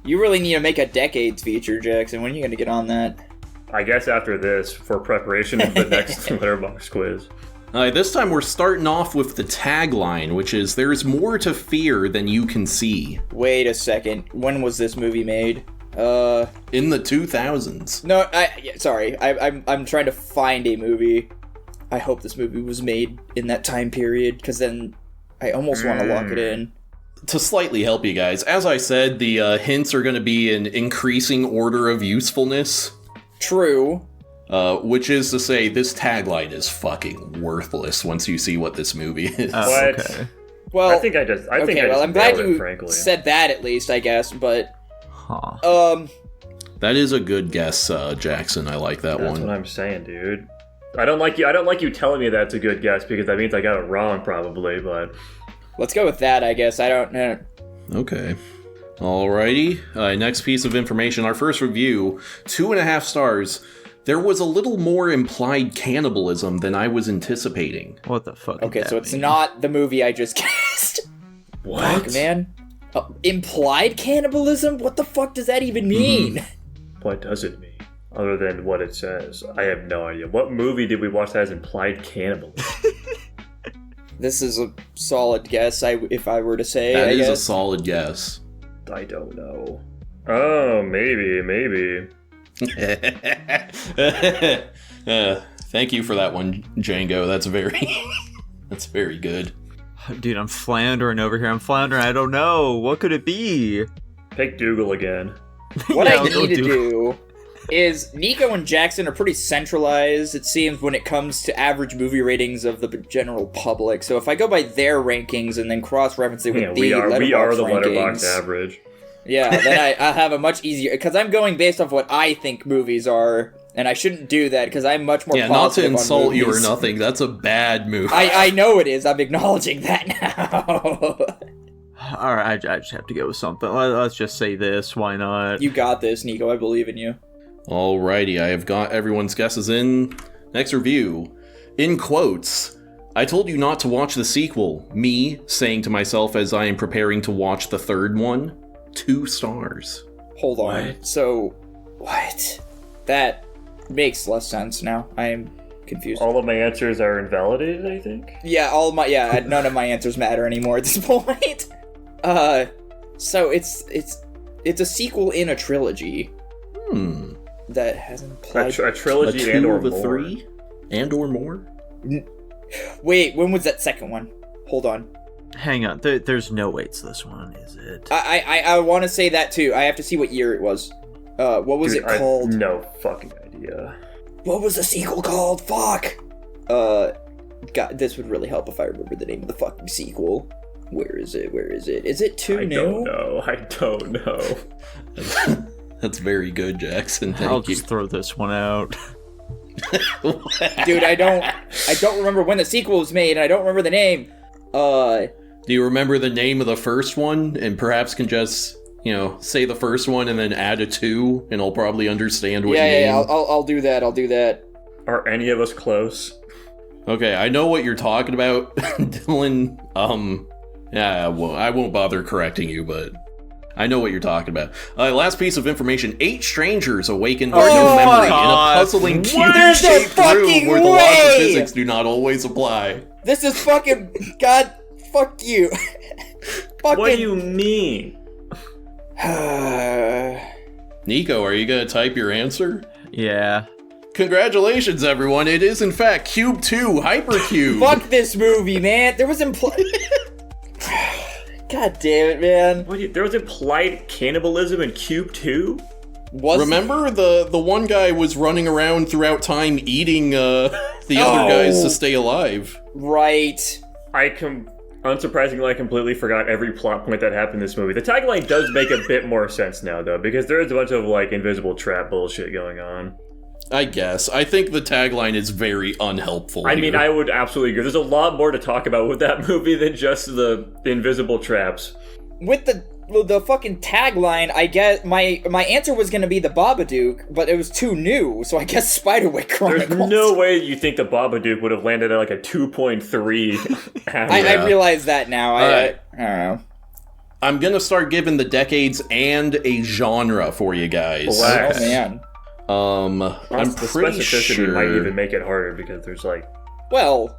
You really need to make a decades feature, Jackson. When are you going to get on that? I guess after this, for preparation of the next Letterboxd quiz. This time we're starting off with the tagline, which is, "There's more to fear than you can see." Wait a second. When was this movie made? In the 2000s. No, sorry. I'm trying to find a movie. I hope this movie was made in that time period, because then I almost want to lock it in. To slightly help you guys, as I said, the hints are going to be in increasing order of usefulness. True. Which is to say, this tagline is fucking worthless once you see what this movie is. What? Okay. Well, I think I just I'm glad nailed you it, frankly. said that at least, I guess, but Huh. That is a good guess, Jackson. I like that That's one. what I'm saying, dude. I don't like you telling me that's a good guess because that means I got it wrong probably, but let's go with that, I guess. I don't know. Okay. Alrighty. Next piece of information. Our first review, 2.5 stars. There was a little more implied cannibalism than I was anticipating. What the fuck? Okay, did so that it's mean? not the movie I just guessed. What? Fuck, man. Implied cannibalism? What the fuck does that even mean? what does it mean? Other than what it says. I have no idea. What movie did we watch that has implied cannibalism? This is a solid guess, if I were to say, That I is a guess. solid guess. I don't know. Oh, maybe. Thank you for that one, Django. That's very good. Dude, I'm floundering over here. I don't know. What could it be? Pick Dougal again. What Yeah, I I'll go need to do- do is Nico and Jackson are pretty centralized, it seems, when it comes to average movie ratings of the general public. So if I go by their rankings and then cross-reference it with Yeah, the we are the Letterboxd Letterboxd average. Yeah, then I have a much easier, because I'm going based off what I think movies are, and I shouldn't do that because I'm much more Yeah, not to positive on insult you or movies. nothing. That's a bad move. I know it is. I'm acknowledging that now. Alright, I just have to go with something. Let's just say this. Why not? You got this, Nico. I believe in you. Alrighty, I have got everyone's guesses in. Next review. In quotes, "I told you not to watch the sequel." Me saying to myself as I am preparing to watch the third one. 2 stars. Hold on. So, what? That makes less sense now. I am confused. All of my answers are invalidated, I think. Yeah, none of my answers matter anymore at this point. So it's a sequel in a trilogy. That hasn't played. A trilogy and or more. 3 and or more. Wait, when was that second one? Hold on. Hang on, there's no waits this one, is it? I want to say that too. I have to see what year it was. What was it called? No fucking idea. What was the sequel called? Fuck. God, this would really help if I remember the name of the fucking sequel. Where is it? Is it too new? I don't know. That's very good, Jackson. Thank I'll you. just throw this one out. Dude, I don't remember when the sequel was made, and I don't remember the name. Do you remember the name of the first one, and perhaps can just, say the first one and then add a 2, and I'll probably understand what you mean? Yeah, I'll do that. Are any of us close? Okay, I know what you're talking about, Dylan. Yeah, well, I won't bother correcting you, but I know what you're talking about. Last piece of information: 8 strangers awakened their new memory in a puzzling cube-shaped room where the laws of physics do not always apply. This is fucking... God, fuck you. What do you mean? Nico, are you gonna type your answer? Yeah. Congratulations, everyone! It is in fact Cube 2 Hypercube. Fuck this movie, man. There was God damn it, man. There was implied cannibalism in Cube 2? Remember the one guy was running around throughout time eating the other guys to stay alive. Right. Unsurprisingly, I completely forgot every plot point that happened in this movie. The tagline does make a bit more sense now, though, because there is a bunch of, invisible trap bullshit going on. I guess. I think the tagline is very unhelpful. I mean, I would absolutely agree. There's a lot more to talk about with that movie than just the invisible traps. With the fucking tagline, I guess my answer was going to be the Babadook, but it was too new, so I guess Spiderwick Chronicles. There's no way you think the Babadook would have landed at a 2.3. I realize that now. I don't know. I'm going to start giving the decades and a genre for you guys. Bless. Oh, man. I'm the pretty specificity sure might even make it harder because there's Well,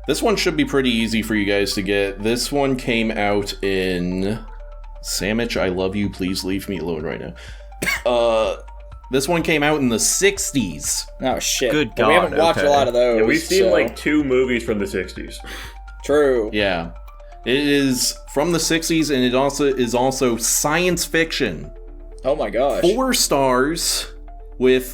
this one should be pretty easy for you guys to get. This one came out in Sandwich, I love you, please leave me alone right now. This one came out in the 60s. Oh shit. Good God. We haven't watched a lot of those. Yeah, we've seen so. 2 movies from the 60s. True. Yeah. It is from the 60s, and it also science fiction. Oh my gosh. 4 stars. With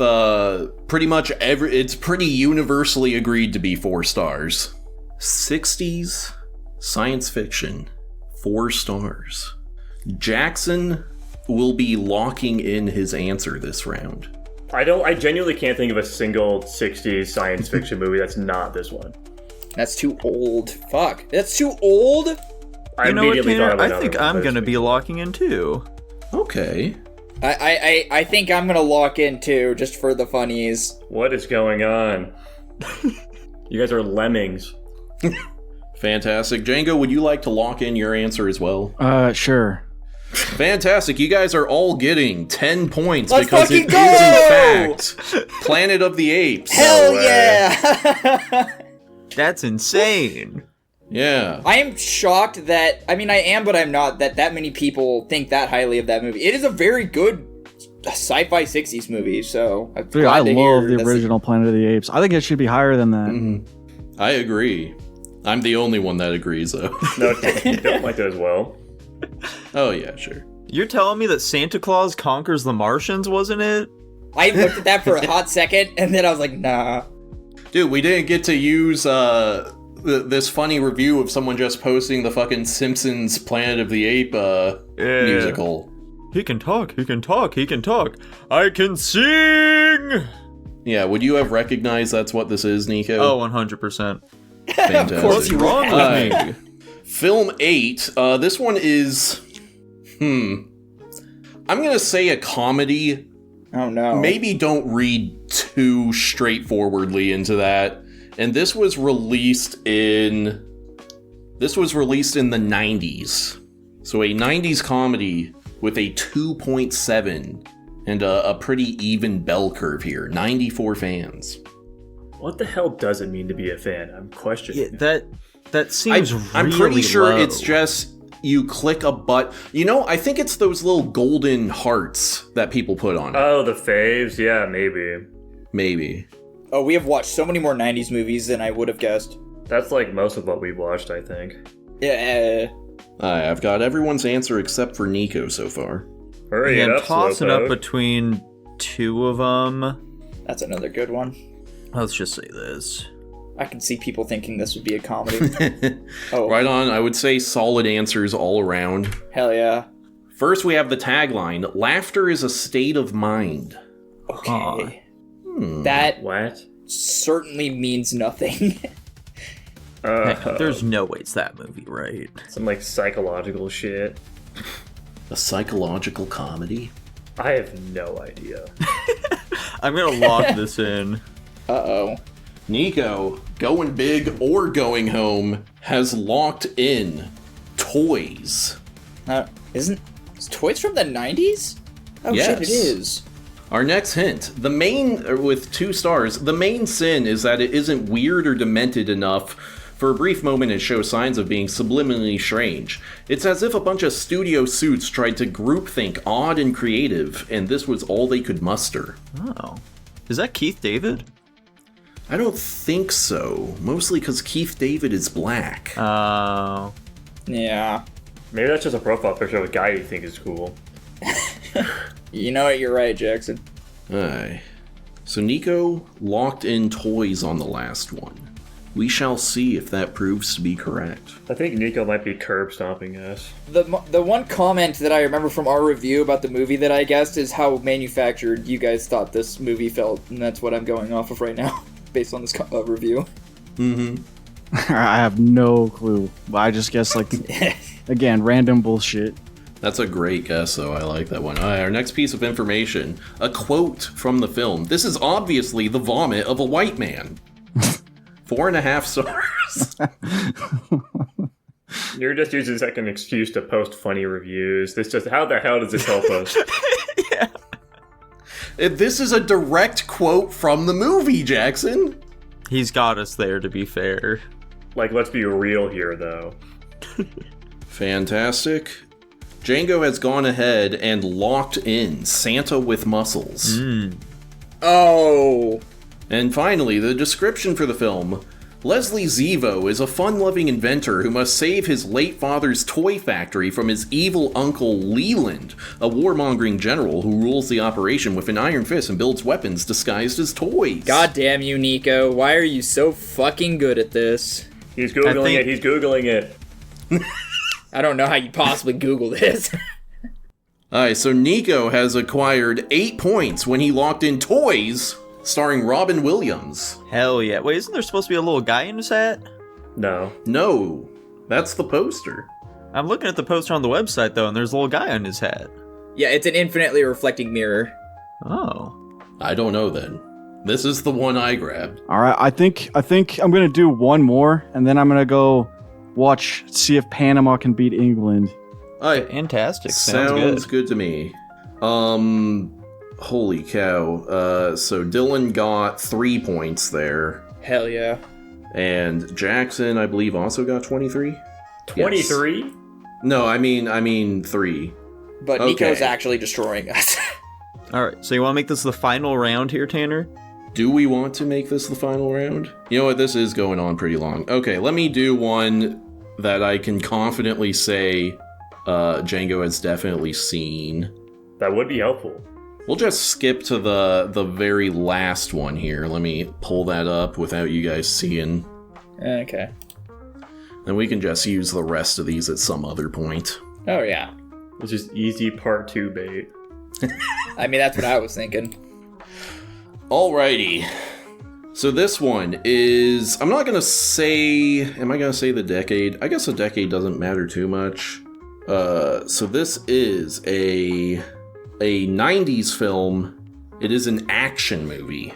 pretty much it's pretty universally agreed to be 4 stars. 60s science fiction, 4 stars. Jackson will be locking in his answer this round. I genuinely can't think of a single 60s science fiction movie that's not this one. That's too old. Fuck. That's too old? I You know what, immediately thought Tanner? about I think another one, I'm but gonna it's- be locking in too. Okay. I think I'm gonna lock in too, just for the funnies. What is going on? You guys are lemmings. Fantastic. Django, would you like to lock in your answer as well? Sure. Fantastic. You guys are all getting 10 points Let's because it fucking is go! in fact Planet of the Apes. Hell way. yeah! That's insane. Yeah. I am shocked that, I am, but I'm not, that many people think that highly of that movie. It is a very good sci-fi 60s movie, so I'm Dude, I glad to love hear the that's- original Planet of the Apes. I think it should be higher than that. I agree. I'm the only one that agrees, though. No, you don't like it as well. Oh, yeah, sure. You're telling me that Santa Claus Conquers the Martians, wasn't it? I looked at that for a hot second, and then I was like, nah. Dude, we didn't get to use this funny review of someone just posting the fucking Simpsons Planet of the Ape musical. He can talk, he can talk, he can talk. I can sing! Yeah, would you have recognized that's what this is, Nico? Oh, 100%. Fantastic. What's wrong with me? Film 8, this one is... I'm gonna say a comedy. Oh no. Maybe don't read too straightforwardly into that. And this was released in the 90s. So a 90s comedy with a 2.7 and a pretty even bell curve here. 94 fans. What the hell does it mean to be a fan? I'm questioning. Yeah, that seems I'm really pretty sure low. it's just you click a button. You know, I think it's those little golden hearts that people put on it. Oh, the faves? Yeah, maybe. Maybe. Oh, we have watched so many more 90s movies than I would have guessed. That's like most of what we've watched, I think. Yeah. I've got everyone's answer except for Nico so far. Hurry Yeah, I'm up, tossing up Slowpoke. between two of them. That's another good one. Let's just say this. I can see people thinking this would be a comedy. Oh, Right on, I would say solid answers all around. hell yeah. First, we have the tagline, laughter is a state of mind. Okay. That What? certainly means nothing. There's no way it's that movie, right? Some like psychological shit. A psychological comedy? I have no idea. I'm gonna lock this in. Uh-oh. Nico, going big or going home, has locked in toys. Is Toys from the 90s? Oh Yes. shit, it is. Our next hint, with 2 stars, the main sin is that it isn't weird or demented enough for a brief moment it shows signs of being subliminally strange. It's as if a bunch of studio suits tried to groupthink odd and creative, and this was all they could muster. Oh. Is that Keith David? I don't think so, mostly because Keith David is black. Oh. Yeah. Maybe that's just a profile picture of a guy you think is cool. You know what, you're right, Jackson. Aye. So Nico locked in toys on the last one. We shall see if that proves to be correct. I think Nico might be curb stomping us. The one comment that I remember from our review about the movie that I guessed is how manufactured you guys thought this movie felt, and that's what I'm going off of right now, based on this review. I have no clue. I just guess, like, again, random bullshit. That's a great guess, though. I like that one. All right, our next piece of information, a quote from the film. This is obviously the vomit of a white man. 4.5 stars. You're just using this like an excuse to post funny reviews. How the hell does this help us? This is a direct quote from the movie, Jackson. He's got us there, to be fair. Like, let's be real here, though. Fantastic. Django has gone ahead and locked in Santa with muscles. Oh. And finally, the description for the film. Leslie Zevo is a fun-loving inventor who must save his late father's toy factory from his evil uncle Leland, a warmongering general who rules the operation with an iron fist and builds weapons disguised as toys. God damn you, Nico. Why are you so fucking good at this? He's Googling it. He's Googling it. I don't know how you possibly Google this. Alright, so Nico has acquired 8 points when he locked in Toys, starring Robin Williams. Hell yeah. Wait, isn't there supposed to be a little guy in his hat? No. No, that's the poster. I'm looking at the poster on the website, though, and there's a little guy on his hat. Yeah, it's an infinitely reflecting mirror. Oh. I don't know then. This is the one I grabbed. All right, I think I'm gonna do one more, and then I'm gonna go see if Panama can beat England. Alright, Fantastic. sounds good. good to me. Holy cow. So Dylan got 3 points there. Hell yeah. And Jackson, I believe, also got 23? 23? Yes. No, I mean 3. But Okay. Nico's actually destroying us. Alright, so you want to make this the final round here, Tanner? Do we want to make this the final round? You know what, this is going on pretty long. Okay, let me do one that I can confidently say Django has definitely seen. That would be helpful. We'll just skip to the very last one here. Let me pull that up without you guys seeing. Okay. Then we can just use the rest of these at some other point. Oh yeah. It's just easy part 2 bait. I mean, that's what I was thinking. Alrighty. So this one is... I'm not going to say... Am I going to say the decade? I guess the decade doesn't matter too much. So this is a 90s film. It is an action movie.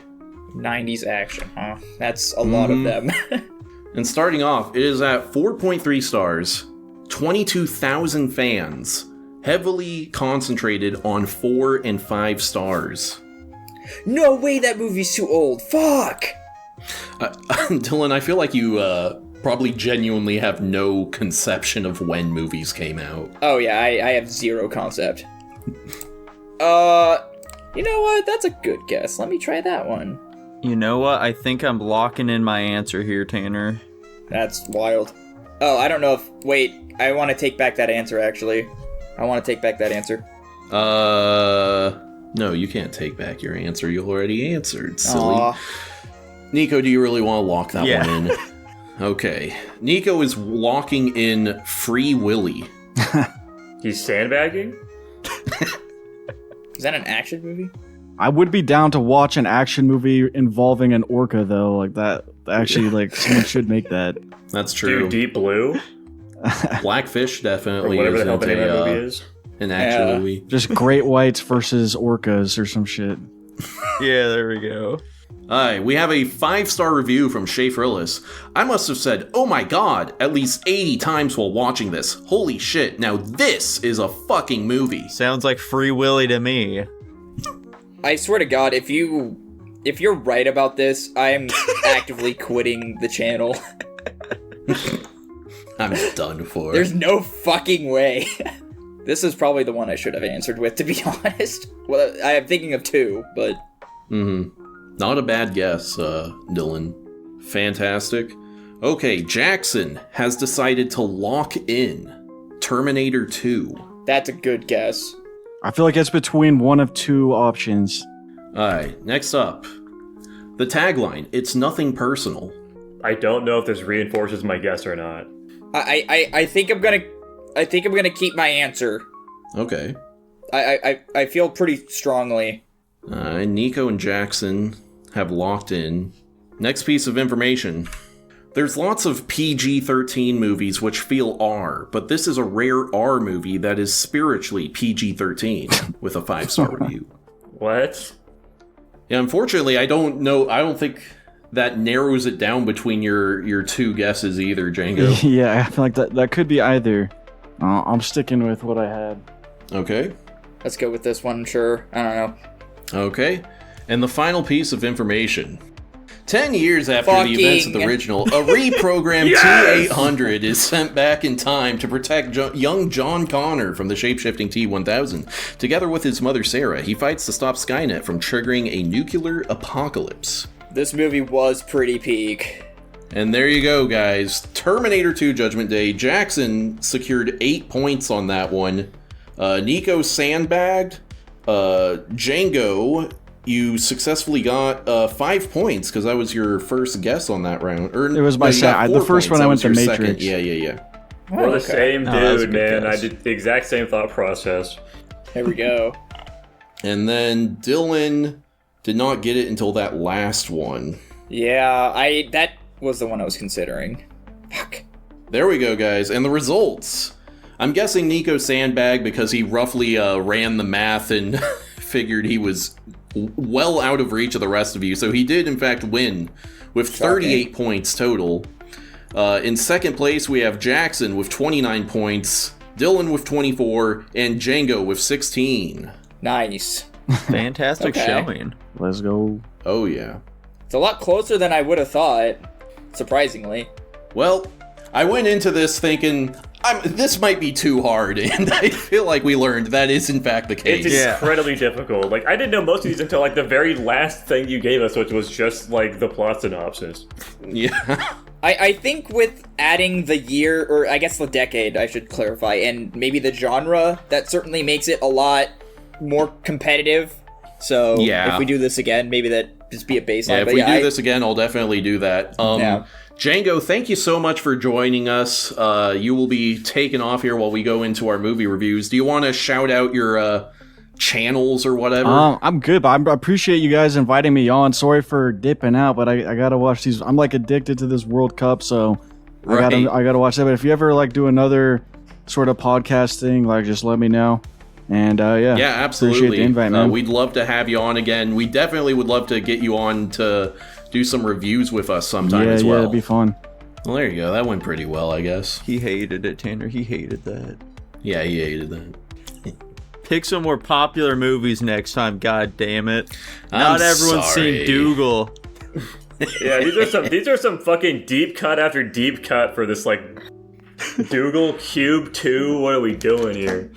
90s action, huh? That's a lot of them. And starting off, it is at 4.3 stars, 22,000 fans, heavily concentrated on 4 and 5 stars. No way that movie's too old. Fuck! Dylan, I feel like you probably genuinely have no conception of when movies came out. Oh yeah, I have zero concept. You know what? That's a good guess. Let me try that one. You know what? I think I'm locking in my answer here, Tanner. That's wild. Oh, I don't know if... Wait, I want to take back that answer, actually. I want to take back that answer. No, you can't take back your answer. You already answered, silly. Aw. Nico, do you really want to lock that Yeah. one in? Okay. Nico is locking in Free Willy. He's sandbagging? Is that an action movie? I would be down to watch an action movie involving an orca, though. Like that, actually, like someone should make that. That's true. Dude, Deep Blue? Blackfish Or definitely whatever the hell isn't the name of that movie is. an action Yeah. movie. Just great whites versus orcas or some shit. Yeah, there we go. Alright, we have a 5-star review from Shay Frillis. I must have said, oh my god, at least 80 times while watching this. Holy shit, now this is a fucking movie. Sounds like Free Willy to me. I swear to God, if you're right about this, I'm actively quitting the channel. I'm done for. There's no fucking way. This is probably the one I should have answered with, to be honest. Well, I am thinking of two, but... Not a bad guess, Dylan. Fantastic. Okay, Jackson has decided to lock in Terminator 2. That's a good guess. I feel like it's between one of two options. Alright, next up. The tagline, it's nothing personal. I don't know if this reinforces my guess or not. I think I'm gonna keep my answer. Okay. I feel pretty strongly. Nico and Jackson have locked in. Next piece of information. There's lots of PG-13 movies which feel R, but this is a rare R movie that is spiritually PG-13 with a 5-star review. What? Yeah, unfortunately, I don't think that narrows it down between your two guesses either, Django. Yeah, I feel like that could be either. I'm sticking with what I had. Okay. Let's go with this one, sure. I don't know. Okay. And the final piece of information. 10 years after the events of the original, a reprogrammed T-800 is sent back in time to protect young John Connor from the shape-shifting T-1000. Together with his mother Sarah, he fights to stop Skynet from triggering a nuclear apocalypse. This movie was pretty peak. And there you go, guys. Terminator 2 Judgment Day. Jackson secured 8 points on that one. Nico sandbagged. Django, you successly got 5 points because that was your first guess on that round. It was my second. The first one I went to Matrix. Yeah. We're the same that was a dude, good man. guess. I did the exact same thought process. Here we go. And then Dylan did not get it until that last one. Yeah, that was the one I was considering. Fuck. There we go, guys. And the results. I'm guessing Nico sandbagged because he roughly ran the math and figured he was well out of reach of the rest of you. So he did, in fact, win with 38 points total. In second place, we have Jackson with 29 points, Dylan with 24, and Django with 16. Nice. Fantastic Okay. showing. Let's go. Oh, yeah. It's a lot closer than I would have thought, surprisingly. Well, I went into this thinking, this might be too hard, and I feel like we learned that is in fact the case. It's incredibly difficult. Like, I didn't know most of these until, like, the very last thing you gave us, which was just, like, the plot synopsis. Yeah. I think with adding the year, or I guess the decade, I should clarify, and maybe the genre, that certainly makes it a lot more competitive. So Yeah. if we do this again, maybe that just be a baseline. Yeah, if but we yeah, do this again, I'll definitely do that. Yeah. Django, thank you so much for joining us. You will be taken off here while we go into our movie reviews. Do you want to shout out your channels or whatever? I'm good, but I appreciate you guys inviting me on. Sorry for dipping out, but I gotta watch these. I'm like addicted to this World Cup, so Right. I gotta watch that. But if you ever like do another sort of podcast thing, like just let me know. And Yeah, absolutely. Appreciate the invite, man. We'd love to have you on again. We definitely would love to get you on to do some reviews with us sometime as well. Yeah, it'd be fun. Well, there you go. That went pretty well, I guess. He hated it, Tanner. He hated that. Yeah, he hated that. Pick some more popular movies next time, god damn it. I'm Not everyone's sorry. seen Dougal. Yeah, these are some fucking deep cut after deep cut for this like Dougal Cube 2. What are we doing here?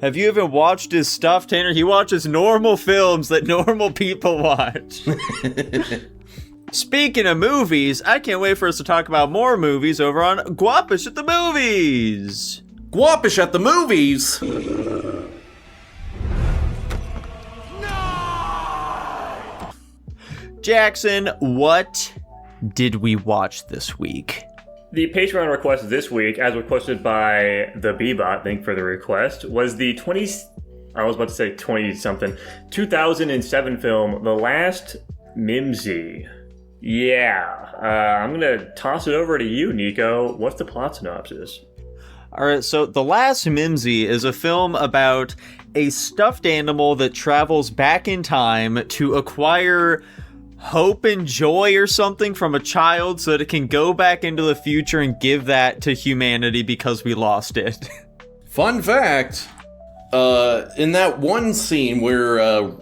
Have you even watched his stuff, Tanner? He watches normal films that normal people watch. Speaking of movies, I can't wait for us to talk about more movies over on Guapish at the Movies. Guapish at the Movies? Jackson, what did we watch this week? The Patreon request this week, as requested by the Bebot, thank you for the request, was the 2007 film, The Last Mimsy. Yeah, I'm gonna toss it over to you, Nico. What's the plot synopsis? Alright, so The Last Mimsy is a film about a stuffed animal that travels back in time to acquire hope and joy or something from a child so that it can go back into the future and give that to humanity because we lost it. Fun fact, in that one scene where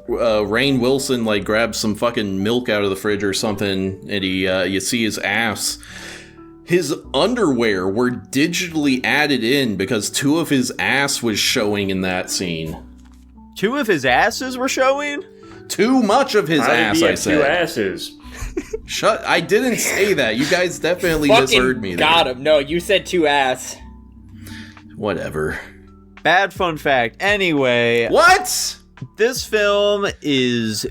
Rainn Wilson like grabs some fucking milk out of the fridge or something, and you see his ass, his underwear were digitally added in because 2 of his ass was showing in that scene. 2 of his asses were showing? Too much of his ass, I said. 2 asses. Shut! I didn't say that. You guys definitely misheard me there. Got him. No, you said 2 ass. Whatever. Bad fun fact. Anyway. What? This film is,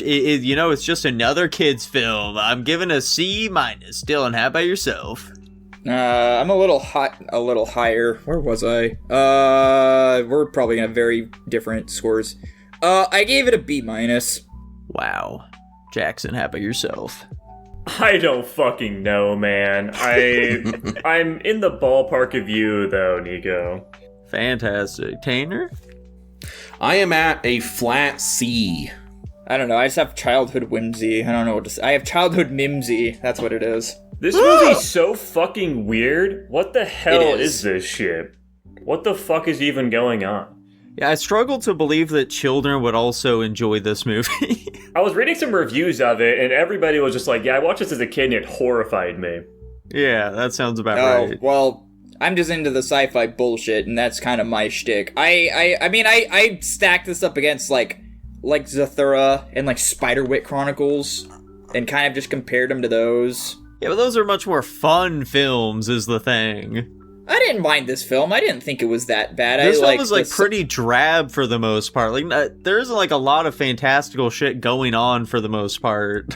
it's just another kid's film. I'm giving a C-. Dylan, how about yourself? I'm a little higher. Where was I? We're probably gonna have very different scores. I gave it a B-. Wow. Jackson, how about yourself? I don't fucking know, man. I'm in the ballpark of you, though, Nico. Fantastic. Tanner? I am at a flat C. I don't know. I just have childhood whimsy. I don't know what to say. I have childhood mimsy. That's what it is. This movie's so fucking weird. What the hell is this shit? What the fuck is even going on? Yeah, I struggle to believe that children would also enjoy this movie. I was reading some reviews of it, and everybody was just like, yeah, I watched this as a kid, and it horrified me. Yeah, that sounds about right. Well, I'm just into the sci-fi bullshit, and that's kind of my shtick. I stacked this up against, like Zathura and, like, Spiderwick Chronicles, and kind of just compared them to those. Yeah, but those are much more fun films, is the thing. I didn't mind this film. I didn't think it was that bad. This film was, like, pretty drab for the most part. Like, there isn't, like, a lot of fantastical shit going on for the most part.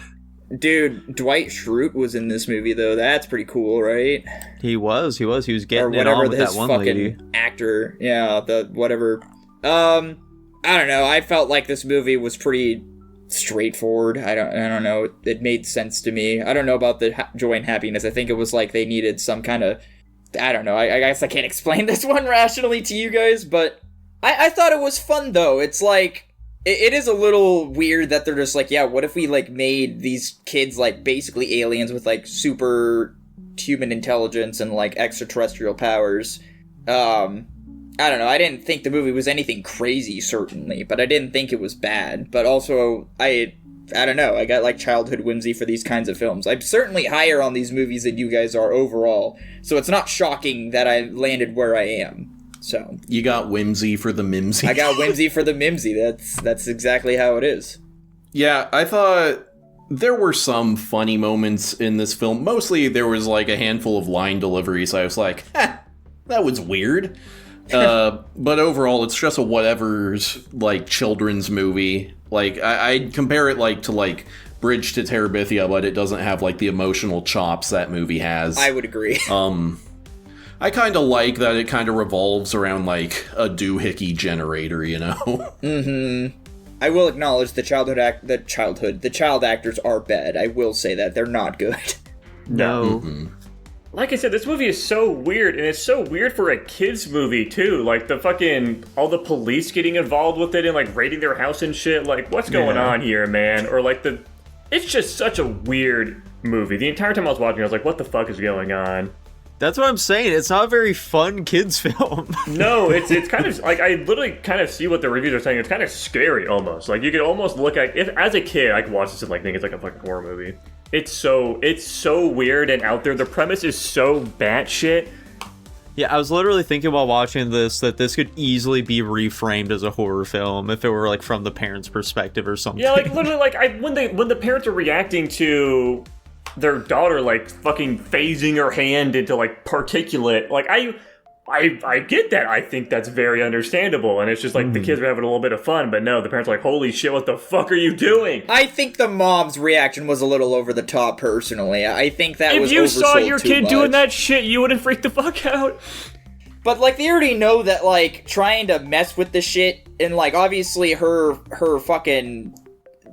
Dude, Dwight Schrute was in this movie, though. That's pretty cool, right? He was getting it on with that one lady. Actor. Yeah, the whatever. I don't know. I felt like this movie was pretty straightforward. I don't know. It made sense to me. I don't know about the joy and happiness. I think it was like they needed some kind of... I don't know. I guess I can't explain this one rationally to you guys, but I thought it was fun, though. It's like... It is a little weird that they're just like, yeah, what if we, like, made these kids, like, basically aliens with, like, super human intelligence and, like, extraterrestrial powers? I don't know. I didn't think the movie was anything crazy, certainly, but I didn't think it was bad. But also, I don't know. I got, like, childhood whimsy for these kinds of films. I'm certainly higher on these movies than you guys are overall, so it's not shocking that I landed where I am. So you got whimsy for the mimsy. I got whimsy for the mimsy. That's exactly how it is. Yeah, I thought there were some funny moments in this film. Mostly there was like a handful of line deliveries. I was like, that was weird. But overall, it's just a whatever's like children's movie. Like I'd compare it like to like Bridge to Terabithia, but it doesn't have like the emotional chops that movie has. I would agree. I kind of like that it kind of revolves around, like, a doohickey generator, you know? Mm-hmm. I will acknowledge the child actors are bad. I will say that. They're not good. No. Mm-hmm. Like I said, this movie is so weird, and it's so weird for a kid's movie, too. Like, all the police getting involved with it and, like, raiding their house and shit. Like, what's going on here, man? Or, like, it's just such a weird movie. The entire time I was watching, I was like, what the fuck is going on? That's what I'm saying. It's not a very fun kids film. No, it's kind of like I literally kind of see what the reviews are saying. It's kind of scary almost. Like you could almost look at if as a kid I could watch this and like think it's like a fucking horror movie. It's so weird and out there. The premise is so batshit. Yeah, I was literally thinking while watching this that this could easily be reframed as a horror film if it were like from the parents' perspective or something. Yeah, like literally, like when the parents are reacting to their daughter like fucking phasing her hand into like particulate, like I get that. I think that's very understandable, and it's just like the kids are having a little bit of fun, but no, the parents are like, holy shit, what the fuck are you doing? I think the mom's reaction was a little over the top, personally. I think that was if you saw your kid much. doing that shit, you wouldn't freak the fuck out. But, like, they already know that, like, trying to mess with the shit, and, like, obviously her fucking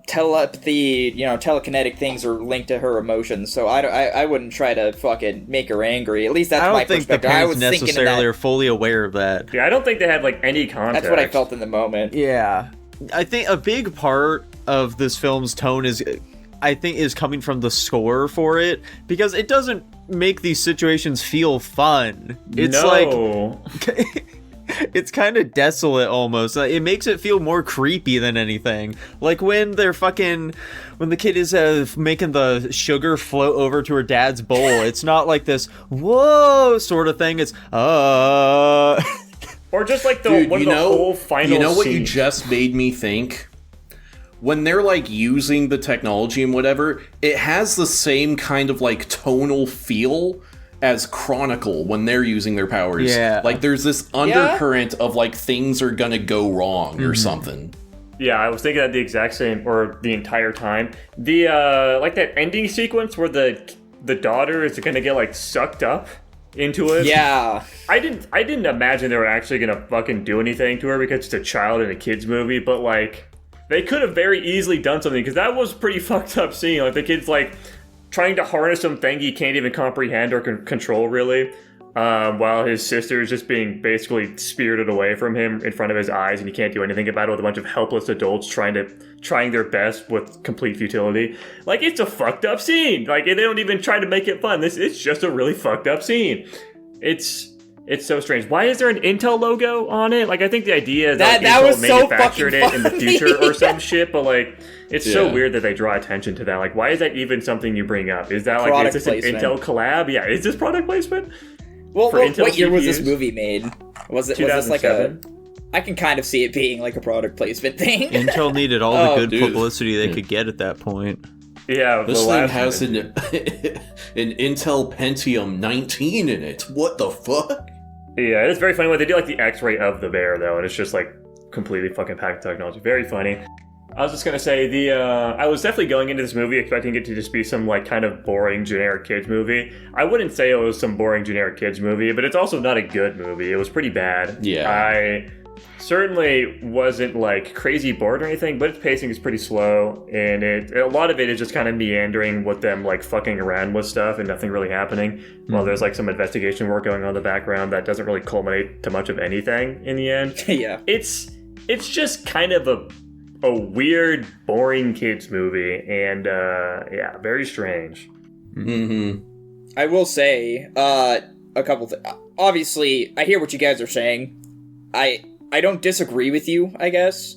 telepathy, telekinetic things are linked to her emotions, so I wouldn't try to fucking make her angry. At least that's my perspective. I don't think the parents necessarily are fully aware of that. Yeah, I don't think they had, like, any context. That's what I felt in the moment. Yeah. I think a big part of this film's tone is coming from the score for it, because it doesn't make these situations feel fun. It's like it's kind of desolate almost. It makes it feel more creepy than anything. Like when the kid is making the sugar float over to her dad's bowl, it's not like this whoa sort of thing. It's or just like the whole final You know what scene. you just made me think? When they're like using the technology and whatever, it has the same kind of like tonal feel as Chronicle when they're using their powers. Yeah. Like there's this undercurrent of like things are gonna go wrong or something. Yeah, I was thinking that the exact same, or the entire time. The like that ending sequence where the daughter is gonna get like sucked up into it. Yeah. I didn't imagine they were actually gonna fucking do anything to her because it's a child in a kid's movie, but like they could have very easily done something, because that was a pretty fucked up scene. Like the kid's like trying to harness something he can't even comprehend or control, really, while his sister is just being basically spirited away from him in front of his eyes, and he can't do anything about it, with a bunch of helpless adults trying their best with complete futility. Like, it's a fucked up scene. Like, they don't even try to make it fun. It's just a really fucked up scene. It's so strange. Why is there an Intel logo on it? Like, I think the idea is that Intel was so manufactured it in the funny. future or some shit, but like, it's so Yeah. weird that they draw attention to that. Like, why is that even something you bring up? Is that like, Product is this placement. an Intel collab? Yeah, is this product placement? Well, For Intel what year was this CPUs? movie made? Was this like a... 2007? I can kind of see it being like a product placement thing. Intel needed all the Oh, good dude. publicity they could get at that point. Yeah, This the thing last has one. an Intel Pentium 19 in it. What the fuck? Yeah, it's very funny when they do like the X-ray of the bear though, and it's just like completely fucking packed technology. Very funny. I was just gonna say I was definitely going into this movie expecting it to just be some like kind of boring generic kids movie. I wouldn't say it was some boring generic kids movie, but it's also not a good movie. It was pretty bad. Yeah. I certainly wasn't like crazy bored or anything, but its pacing is pretty slow, and a lot of it is just kind of meandering with them like fucking around with stuff and nothing really happening. While there's like some investigation work going on in the background that doesn't really culminate to much of anything in the end. Yeah. It's just kind of a weird, boring kids movie, and yeah, very strange. Mm-hmm. I will say a couple things. Obviously, I hear what you guys are saying. I don't disagree with you, I guess.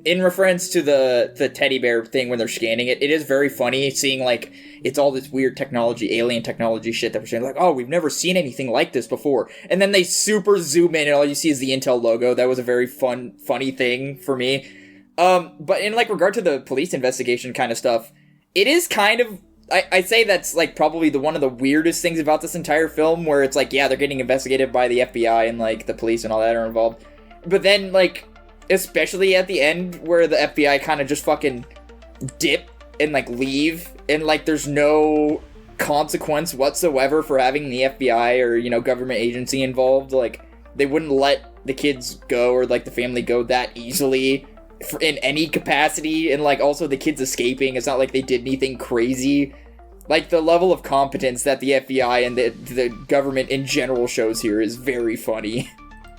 In reference to the teddy bear thing when they're scanning it, it is very funny seeing, like, it's all this weird technology, alien technology shit that we're saying, like, oh, we've never seen anything like this before. And then they super zoom in and all you see is the Intel logo. That was a very funny thing for me. But in, like, regard to the police investigation kind of stuff, it is kind of... I'd say that's, like, probably one of the weirdest things about this entire film, where it's like, yeah, they're getting investigated by the FBI and, like, the police and all that are involved. But then, like, especially at the end, where the FBI kind of just fucking dip and, like, leave, and, like, there's no consequence whatsoever for having the FBI or, you know, government agency involved. Like, they wouldn't let the kids go or, like, the family go that easily in any capacity, and, like, also the kids escaping. It's not like they did anything crazy. Like, the level of competence that the FBI and the government in general shows here is very funny.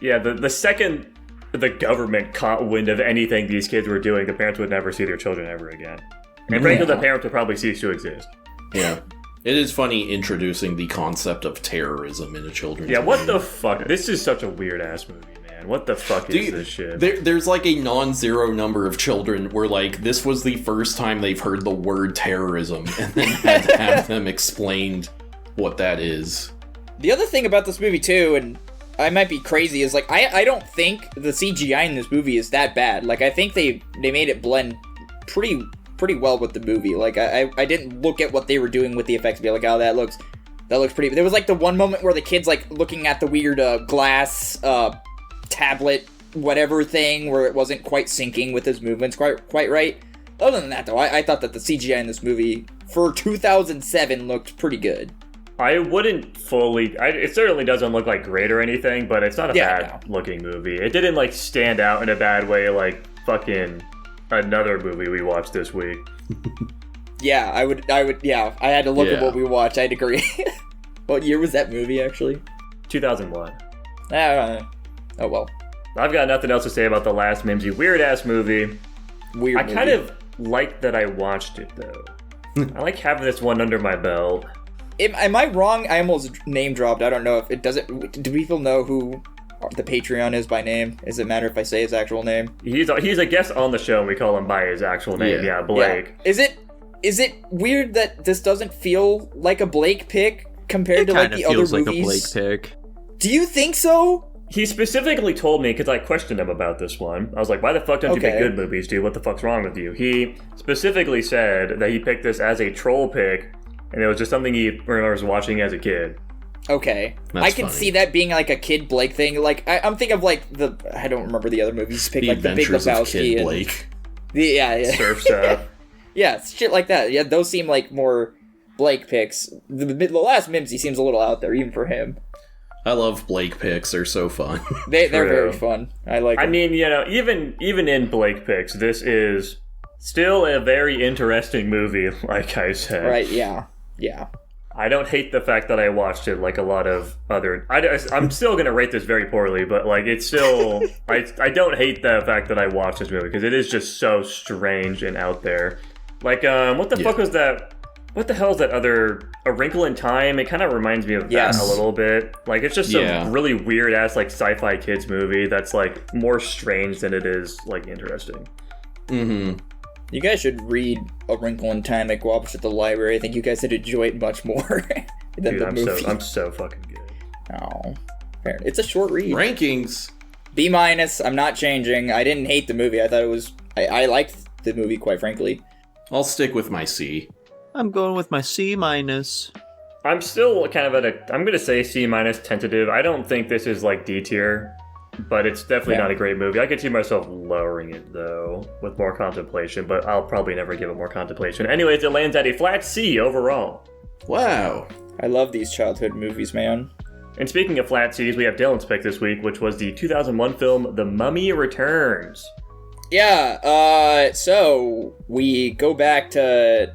Yeah, the second the government caught wind of anything these kids were doing, the parents would never see their children ever again. And frankly, the parents would probably cease to exist. Yeah. It is funny introducing the concept of terrorism in a children's movie. what the fuck? This is such a weird-ass movie, man. What the fuck is this shit? There's like a non-zero number of children where, like, this was the first time they've heard the word terrorism, and then had to have them explained what that is. The other thing about this movie, too, and I might be crazy, is, like, I don't think the CGI in this movie is that bad. Like, I think they made it blend pretty well with the movie. Like, I didn't look at what they were doing with the effects and be like, oh, that looks pretty... There was, like, the one moment where the kid's, like, looking at the weird glass tablet whatever thing where it wasn't quite syncing with his movements quite right. Other than that, though, I thought that the CGI in this movie for 2007 looked pretty good. I wouldn't fully... it certainly doesn't look like great or anything, but it's not a bad-looking movie. It didn't, like, stand out in a bad way like fucking another movie we watched this week. Yeah, I would, yeah. I had to look at what we watched. I'd agree. What year was that movie, actually? 2001. Oh, well. I've got nothing else to say about the last Mimsy weird-ass movie. I kind of like that I watched it, though. I like having this one under my belt. Am I wrong? I almost name dropped. I don't know if it doesn't. Do people know who the Patreon is by name? Does it matter if I say his actual name? He's a guest on the show, and we call him by his actual name. Yeah, Blake. Yeah. Is it weird that this doesn't feel like a Blake pick compared to like the other movies? It kind of feels like a Blake pick. Do you think so? He specifically told me, because I questioned him about this one. I was like, why the fuck don't you pick good movies, dude? What the fuck's wrong with you? He specifically said that he picked this as a troll pick, and it was just something he remembers watching as a kid. Okay. I can see that being like a Kid Blake thing. Like, I'm thinking of like I don't remember the other movies. Pick like The Big Lebowski. Kid Blake. Yeah. Surf's Up. Yeah, shit like that. Yeah, those seem like more Blake picks. The last Mimsy seems a little out there, even for him. I love Blake picks. They're so fun. They're very fun. I like them. I mean, you know, even in Blake picks, this is still a very interesting movie, like I said. Right, yeah. I don't hate the fact that I watched it like a lot of other... I'm still going to rate this very poorly, but like it's still... I don't hate the fact that I watched this movie, because it is just so strange and out there. Like, what the fuck was that... What the hell is that other... A Wrinkle in Time? It kind of reminds me of that a little bit. Like, it's just a really weird-ass, like, sci-fi kids movie that's, like, more strange than it is, like, interesting. Mm-hmm. You guys should read A Wrinkle in Time at Guapish at the library. I think you guys would enjoy it much more than the movie. I'm so fucking good. Oh. Fair. It's a short read. Rankings. B-. I'm not changing. I didn't hate the movie. I thought it was... I liked the movie, quite frankly. I'll stick with my C. I'm going with my C-. I'm still kind of I'm going to say C- tentative. I don't think this is like D tier, but it's definitely not a great movie. I could see myself lowering it, though, with more contemplation, but I'll probably never give it more contemplation. Anyways, it lands at a flat C overall. Wow. I love these childhood movies, man. And speaking of flat C's, we have Dylan's pick this week, which was the 2001 film The Mummy Returns. Yeah, so we go back to...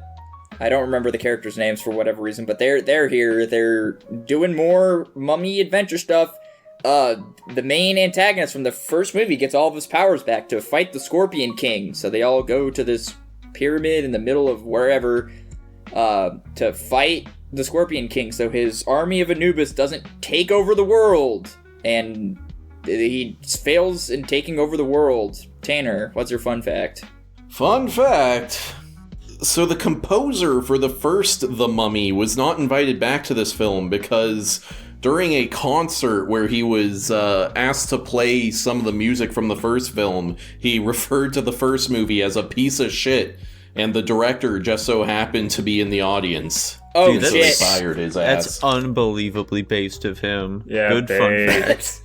I don't remember the characters' names for whatever reason, but they're here. They're doing more mummy adventure stuff. The main antagonist from the first movie gets all of his powers back to fight the Scorpion King. So they all go to this pyramid in the middle of wherever to fight the Scorpion King. So his army of Anubis doesn't take over the world, and he fails in taking over the world. Tanner, what's your fun fact? Fun fact. So the composer for the first The Mummy was not invited back to this film because during a concert where he was asked to play some of the music from the first film, he referred to the first movie as a piece of shit, and the director just so happened to be in the audience. Oh, so they fired his ass. That's unbelievably based of him. Yeah, good fun fact.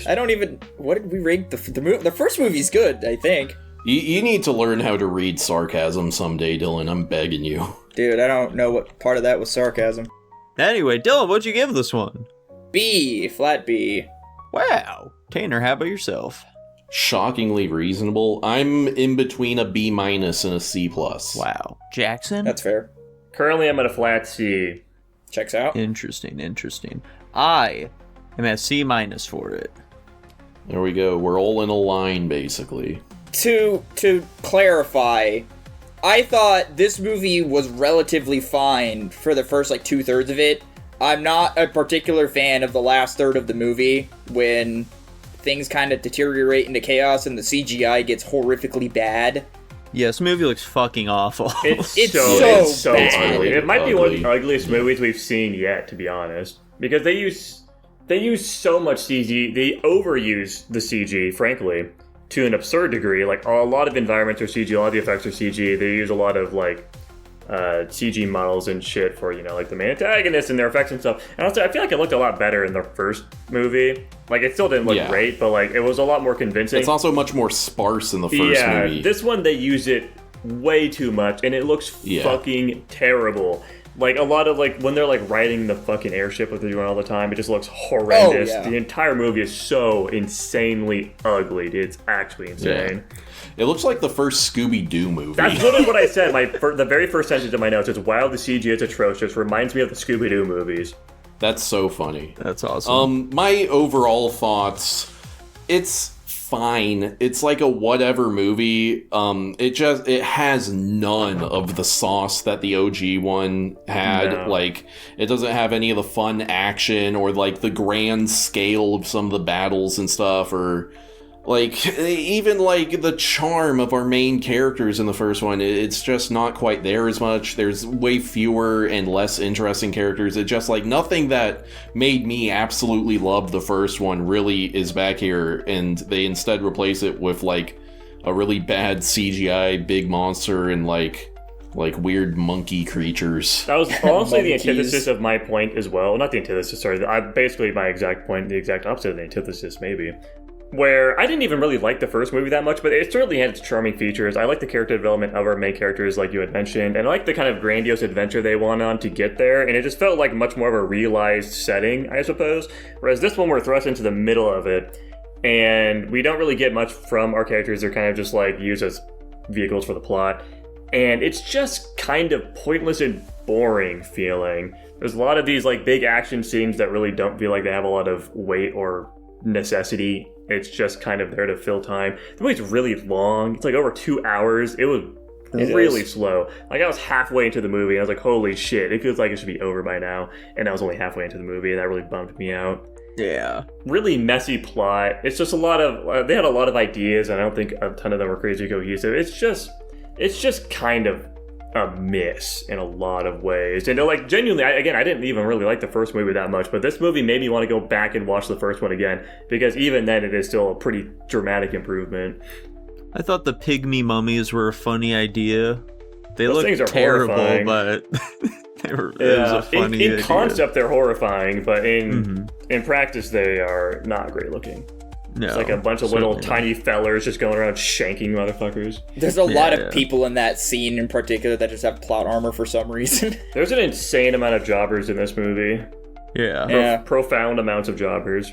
I don't even... What did we rate the first movie's good, I think. You need to learn how to read sarcasm someday, Dylan. I'm begging you. Dude, I don't know what part of that was sarcasm. Anyway, Dylan, what'd you give this one? B. Flat B. Wow. Tanner, how about yourself? Shockingly reasonable. I'm in between a B- and a C+. Wow. Jackson? That's fair. Currently, I'm at a flat C. Checks out. Interesting. I am at C- for it. There we go. We're all in a line, basically. To clarify, I thought this movie was relatively fine for the first, like, 2/3 of it. I'm not a particular fan of the last third of the movie when things kind of deteriorate into chaos and the CGI gets horrifically bad. Yeah, this movie looks fucking awful. It's so bad. ugly. It might be one of the ugliest movies we've seen yet, to be honest. Because they use so much CG, they overuse the CG, frankly, to an absurd degree. Like, a lot of environments are CG, a lot of the effects are CG. They use a lot of, like, CG models and shit for, you know, like the main antagonists and their effects and stuff. And also, I feel like it looked a lot better in the first movie. Like, it still didn't look great, but, like, it was a lot more convincing. It's also much more sparse in the first movie. Yeah, this one, they use it way too much, and it looks fucking terrible. Like, a lot of, like, when they're, like, riding the fucking airship that they're doing all the time, it just looks horrendous. The entire movie is so insanely ugly, dude. It's actually insane. Yeah. It looks like the first Scooby-Doo movie. That's literally what I said. The very first sentence in my notes is, wow, the CG is atrocious. Reminds me of the Scooby-Doo movies. That's so funny. That's awesome. My overall thoughts, it's fine. It's like a whatever movie. It has none of the sauce that the OG one had. No. Like, it doesn't have any of the fun action or like the grand scale of some of the battles and stuff, or like even like the charm of our main characters in the first one. It's just not quite there as much. There's way fewer and less interesting characters. It's just like nothing that made me absolutely love the first one really is back here, and they instead replace it with like a really bad CGI big monster and like weird monkey creatures. That was honestly the antithesis of my point as well. Not the antithesis, sorry. Basically my exact point, the exact opposite of the antithesis, maybe. Where I didn't even really like the first movie that much, but it certainly had its charming features. I like the character development of our main characters, like you had mentioned, and I like the kind of grandiose adventure they went on to get there, and it just felt like much more of a realized setting, I suppose. Whereas this one, we're thrust into the middle of it, and we don't really get much from our characters. They're kind of just like used as vehicles for the plot, and it's just kind of pointless and boring feeling. There's a lot of these like big action scenes that really don't feel like they have a lot of weight or necessity. It's just kind of there to fill time. The movie's really long. It's like over 2 hours. It was really slow. Like, I was halfway into the movie, and I was like, holy shit, it feels like it should be over by now. And I was only halfway into the movie, and that really bummed me out. Yeah. Really messy plot. It's just a lot of... they had a lot of ideas, and I don't think a ton of them were crazy cohesive. It's just kind of a miss in a lot of ways. And like, genuinely, I didn't even really like the first movie that much, but this movie made me want to go back and watch the first one again, because even then it is still a pretty dramatic improvement. I thought the pygmy mummies were a funny idea. They Those things look are terrible, horrifying. but it was a funny idea. In concept, they're horrifying, but in practice, they are not great looking. No, it's like a bunch of little tiny fellers just going around shanking motherfuckers. There's a lot of people in that scene in particular that just have plot armor for some reason. There's an insane amount of jobbers in this movie. Yeah. Profound amounts of jobbers.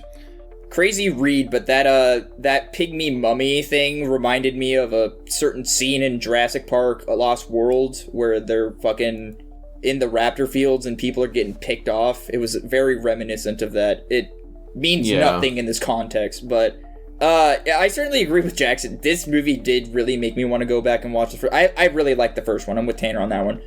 Crazy read, but that pygmy mummy thing reminded me of a certain scene in Jurassic Park: A Lost World where they're fucking in the raptor fields and people are getting picked off. It was very reminiscent of that. It means nothing in this context, but I certainly agree with Jackson. This movie did really make me want to go back and watch the first. I really liked the first one. I'm with Tanner on that one.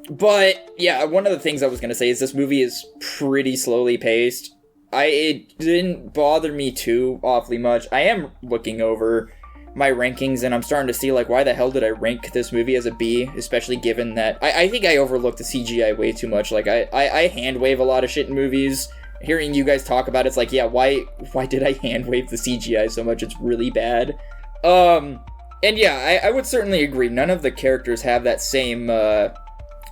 But yeah, one of the things I was gonna say is this movie is pretty slowly paced. It didn't bother me too awfully much. I am looking over my rankings and I'm starting to see like, why the hell did I rank this movie as a B, especially given that I think I overlooked the CGI way too much. Like I hand wave a lot of shit in movies. Hearing you guys talk about it's like, yeah, why did I hand wave the CGI so much? It's really bad. And yeah, I would certainly agree. None of the characters have that same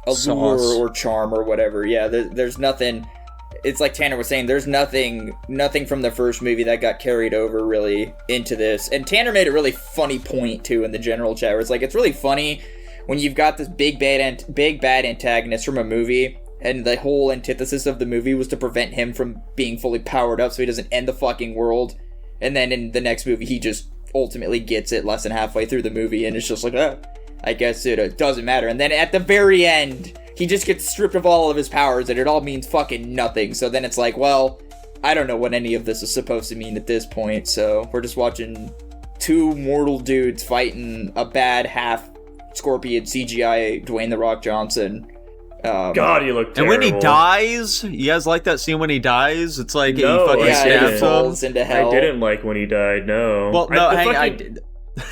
allure or charm or whatever. Yeah, there's nothing. It's like Tanner was saying, there's nothing from the first movie that got carried over really into this. And Tanner made a really funny point too in the general chat where it's like, it's really funny when you've got this big bad antagonist from a movie, and the whole antithesis of the movie was to prevent him from being fully powered up so he doesn't end the fucking world. And then in the next movie, he just ultimately gets it less than halfway through the movie, and it's just like, I guess it doesn't matter. And then at the very end, he just gets stripped of all of his powers, and it all means fucking nothing. So then it's like, well, I don't know what any of this is supposed to mean at this point, so we're just watching two mortal dudes fighting a bad Scorpion CGI Dwayne The Rock Johnson. God, he looked terrible. And when he dies, you guys like that scene when he dies? It's like No, he fucking I he stabs falls him. into hell. I didn't like when he died, no. Well, no, I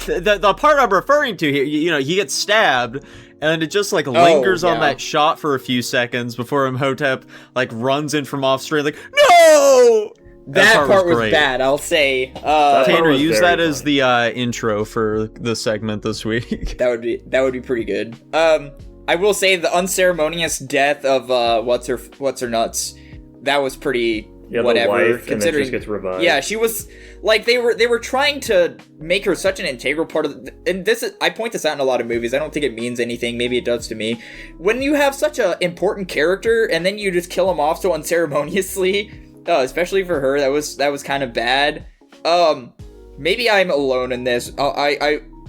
the part I'm referring to here, you know, he gets stabbed, and it just like lingers on that shot for a few seconds before Imhotep like runs in from off screen, like no. That part was great. bad, I'll say. Tanner, was use very that as funny. the intro for the segment this week. That would be pretty good. I will say the unceremonious death of what's her nuts. That was pretty whatever. The wife, considering and then she just gets revived. Yeah, she was like they were trying to make her such an integral part of and this is I point this out in a lot of movies. I don't think it means anything. Maybe it does to me. When you have such an important character and then you just kill him off so unceremoniously, especially for her, that was kind of bad. Maybe I'm alone in this.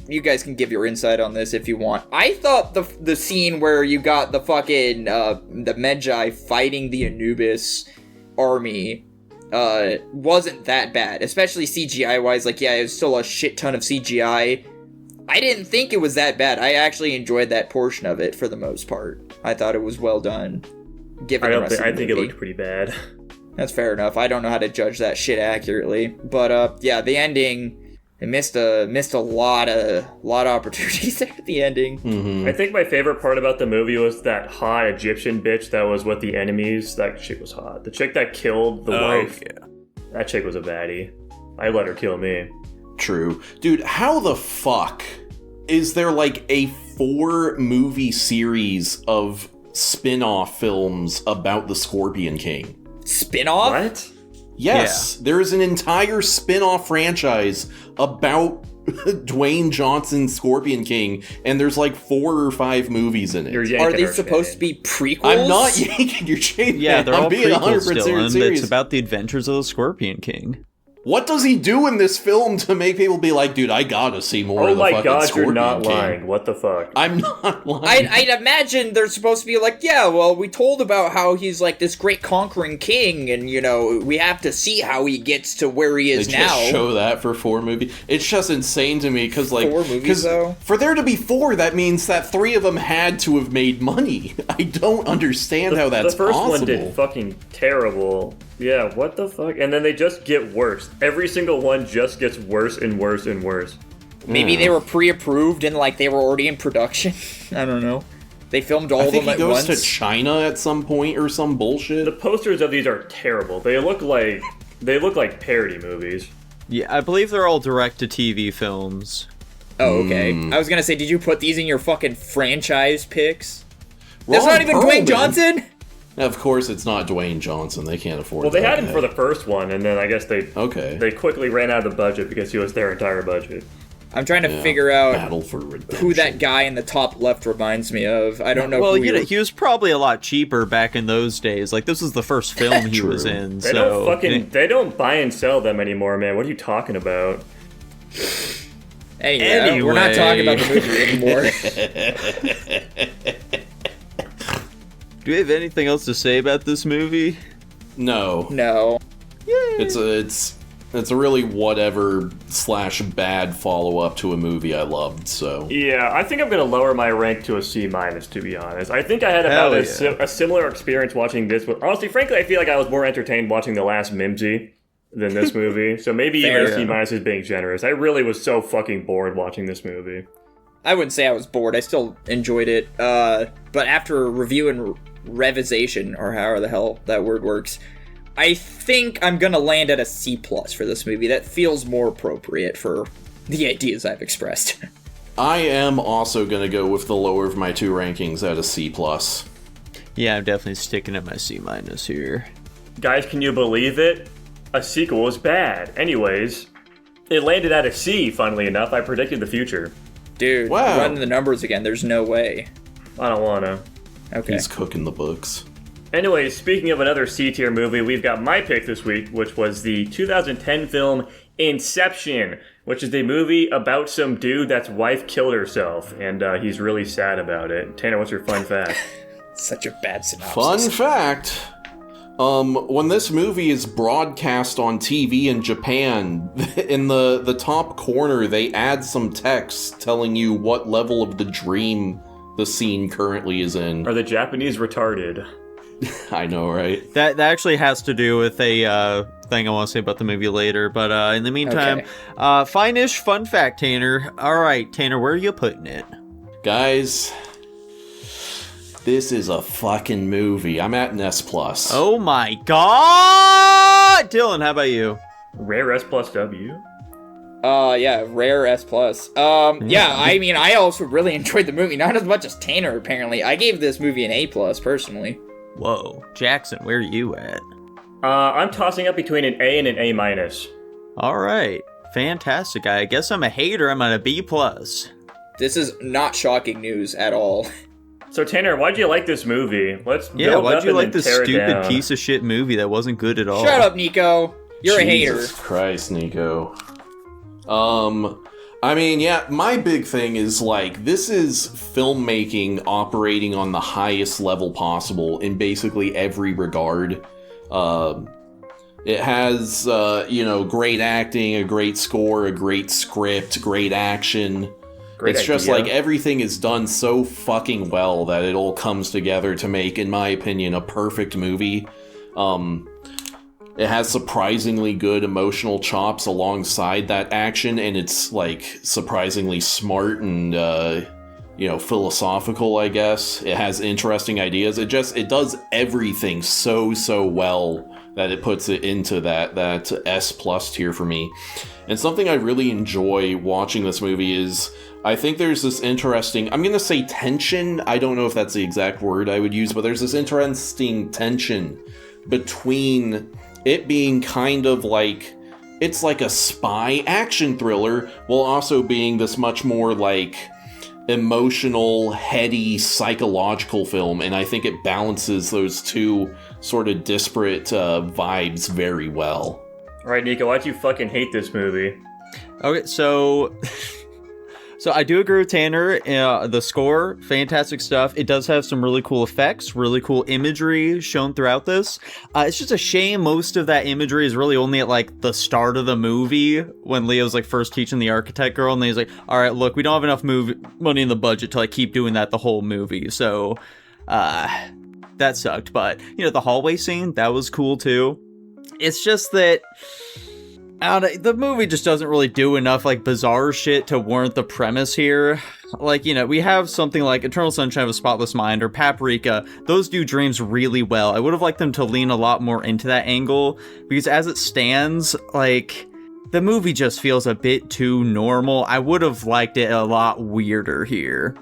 You guys can give your insight on this if you want. I thought the scene where you got the fucking the Medjai fighting the Anubis army wasn't that bad, especially CGI wise. Like, yeah, it was still a shit ton of CGI. I didn't think it was that bad. I actually enjoyed that portion of it for the most part. I thought it was well done. Given the rest of the I think it movie. looked pretty bad. That's fair enough. I don't know how to judge that shit accurately, but yeah, the ending. It missed a lot of opportunities there at the ending. Mm-hmm. I think my favorite part about the movie was that hot Egyptian bitch that was with the enemies. That chick was hot. The chick that killed the wife. Yeah. That chick was a baddie. I let her kill me. True. Dude, how the fuck is there like a 4-movie series of spin-off films about the Scorpion King? Spin-off? What? Yes, there is an entire spin-off franchise about Dwayne Johnson's Scorpion King, and there's like 4 or 5 movies in it. You're Are yanking they our supposed to chain. be prequels? I'm not yanking your chain. Yeah, man. they're I'm all being prequels 100% still, and serious. it's about the adventures of the Scorpion King. What does he do in this film to make people be like, dude, I gotta see more Oh of the my fucking god, Scorpion you're not King? lying. What the fuck? I'm not lying. I'd imagine they're supposed to be like, yeah, well, we told about how he's like this great conquering king, and you know, we have to see how he gets to where he is They now. just show that for 4 movies. It's just insane to me because, like, 4 movies, though? for there to be 4, that means that 3 of them had to have made money. I don't understand how that's the first possible. one did fucking terrible. Yeah, what the fuck? And then they just get worse. Every single one just gets worse and worse and worse. Maybe they were pre-approved and like they were already in production. I don't know. They filmed all I of think them he at goes once. to China at some point or some bullshit. The posters of these are terrible. They look like parody movies. Yeah, I believe they're all direct-to-TV films. Oh, okay. I was gonna say, did you put these in your fucking franchise picks? That's Ron not even Perlman. Dwayne Johnson? Of course, it's not Dwayne Johnson. They can't afford. Well, they that had him guy. for the first one, and then I guess they quickly ran out of the budget because he was their entire budget. I'm trying to Yeah, figure out Battle for Redemption. who that guy in the top left reminds me of. I don't know. Well, who you know, you're- he was probably a lot cheaper back in those days. Like, this was the first film he was True. in, They so... they don't buy and sell them anymore, man. What are you talking about? Anyway, we're not talking about the movie anymore. Do we have anything else to say about this movie? No, No. it's a really whatever / bad follow up to a movie I loved. So Yeah, I think I'm gonna lower my rank to a C-, to be honest. I think I had Hell about yeah. a similar experience watching this. Honestly, frankly, I feel like I was more entertained watching The Last Mimsy than this movie. So maybe even Fair. a C- is being generous. I really was so fucking bored watching this movie. I wouldn't say I was bored. I still enjoyed it. But after review and revisation, or however the hell that word works, I think I'm gonna land at a C+ for this movie. That feels more appropriate for the ideas I've expressed. I am also gonna go with the lower of my 2 rankings at a C+. Yeah, I'm definitely sticking at my C- here. Guys, can you believe it? A sequel is bad. Anyways, it landed at a C, funnily enough. I predicted the future. Dude, Wow. running the numbers again, there's no way. I don't wanna. Okay. He's cooking the books. Anyways, speaking of another C-tier movie, we've got my pick this week, which was the 2010 film Inception, which is a movie about some dude that's wife killed herself, and he's really sad about it. Tanner, what's your fun fact? Such a bad synopsis. Fun fact. When this movie is broadcast on TV in Japan, in the top corner, they add some text telling you what level of the dream the scene currently is in. Are the Japanese retarded? I know, right? That actually has to do with a thing I want to say about the movie later. But in the meantime, fine-ish fun fact, Tanner. All right, Tanner, where are you putting it? Guys, this is a fucking movie. I'm at an S+. Oh my god! Dylan, how about you? Rare S plus W. Yeah, rare S+. Yeah, I mean, I also really enjoyed the movie, not as much as Tanner, apparently. I gave this movie an A+, personally. Whoa. Jackson, where are you at? I'm tossing up between an A and an A minus. Alright. Fantastic. I guess I'm a hater. I'm at a B+. This is not shocking news at all. So Tanner, why'd you like this movie? Let's Yeah, build why'd up you and like then this tear it stupid down. piece of shit movie that wasn't good at all? Shut up, Nico. You're a hater. Jesus Christ, Nico. I mean, yeah, my big thing is, like, this is filmmaking operating on the highest level possible in basically every regard. It has, great acting, a great score, a great script, great action. Great it's just idea. like everything is done so fucking well that it all comes together to make, in my opinion, a perfect movie. It has surprisingly good emotional chops alongside that action, and it's, like, surprisingly smart and, philosophical, I guess. It has interesting ideas. It does everything so well that it puts it into that S+ tier for me. And something I really enjoy watching this movie is, I think there's this interesting, I'm gonna say tension, I don't know if that's the exact word I would use, but there's this interesting tension between it being kind of like, it's like a spy action thriller, while also being this much more like emotional, heady, psychological film, and I think it balances those two sort of disparate vibes very well. Alright, Nico, why'd you fucking hate this movie? Okay, so I do agree with Tanner. The score, fantastic stuff. It does have some really cool effects, really cool imagery shown throughout this. It's just a shame most of that imagery is really only at, like, the start of the movie when Leo's, like, first teaching the architect girl, and then he's like, all right, look, we don't have enough money in the budget to, like, keep doing that the whole movie. So, that sucked. But, the hallway scene, that was cool too. It's just that the movie just doesn't really do enough, like, bizarre shit to warrant the premise here. Like, we have something like Eternal Sunshine of a Spotless Mind or Paprika. Those do dreams really well. I would have liked them to lean a lot more into that angle, because as it stands, like, the movie just feels a bit too normal. I would have liked it a lot weirder here.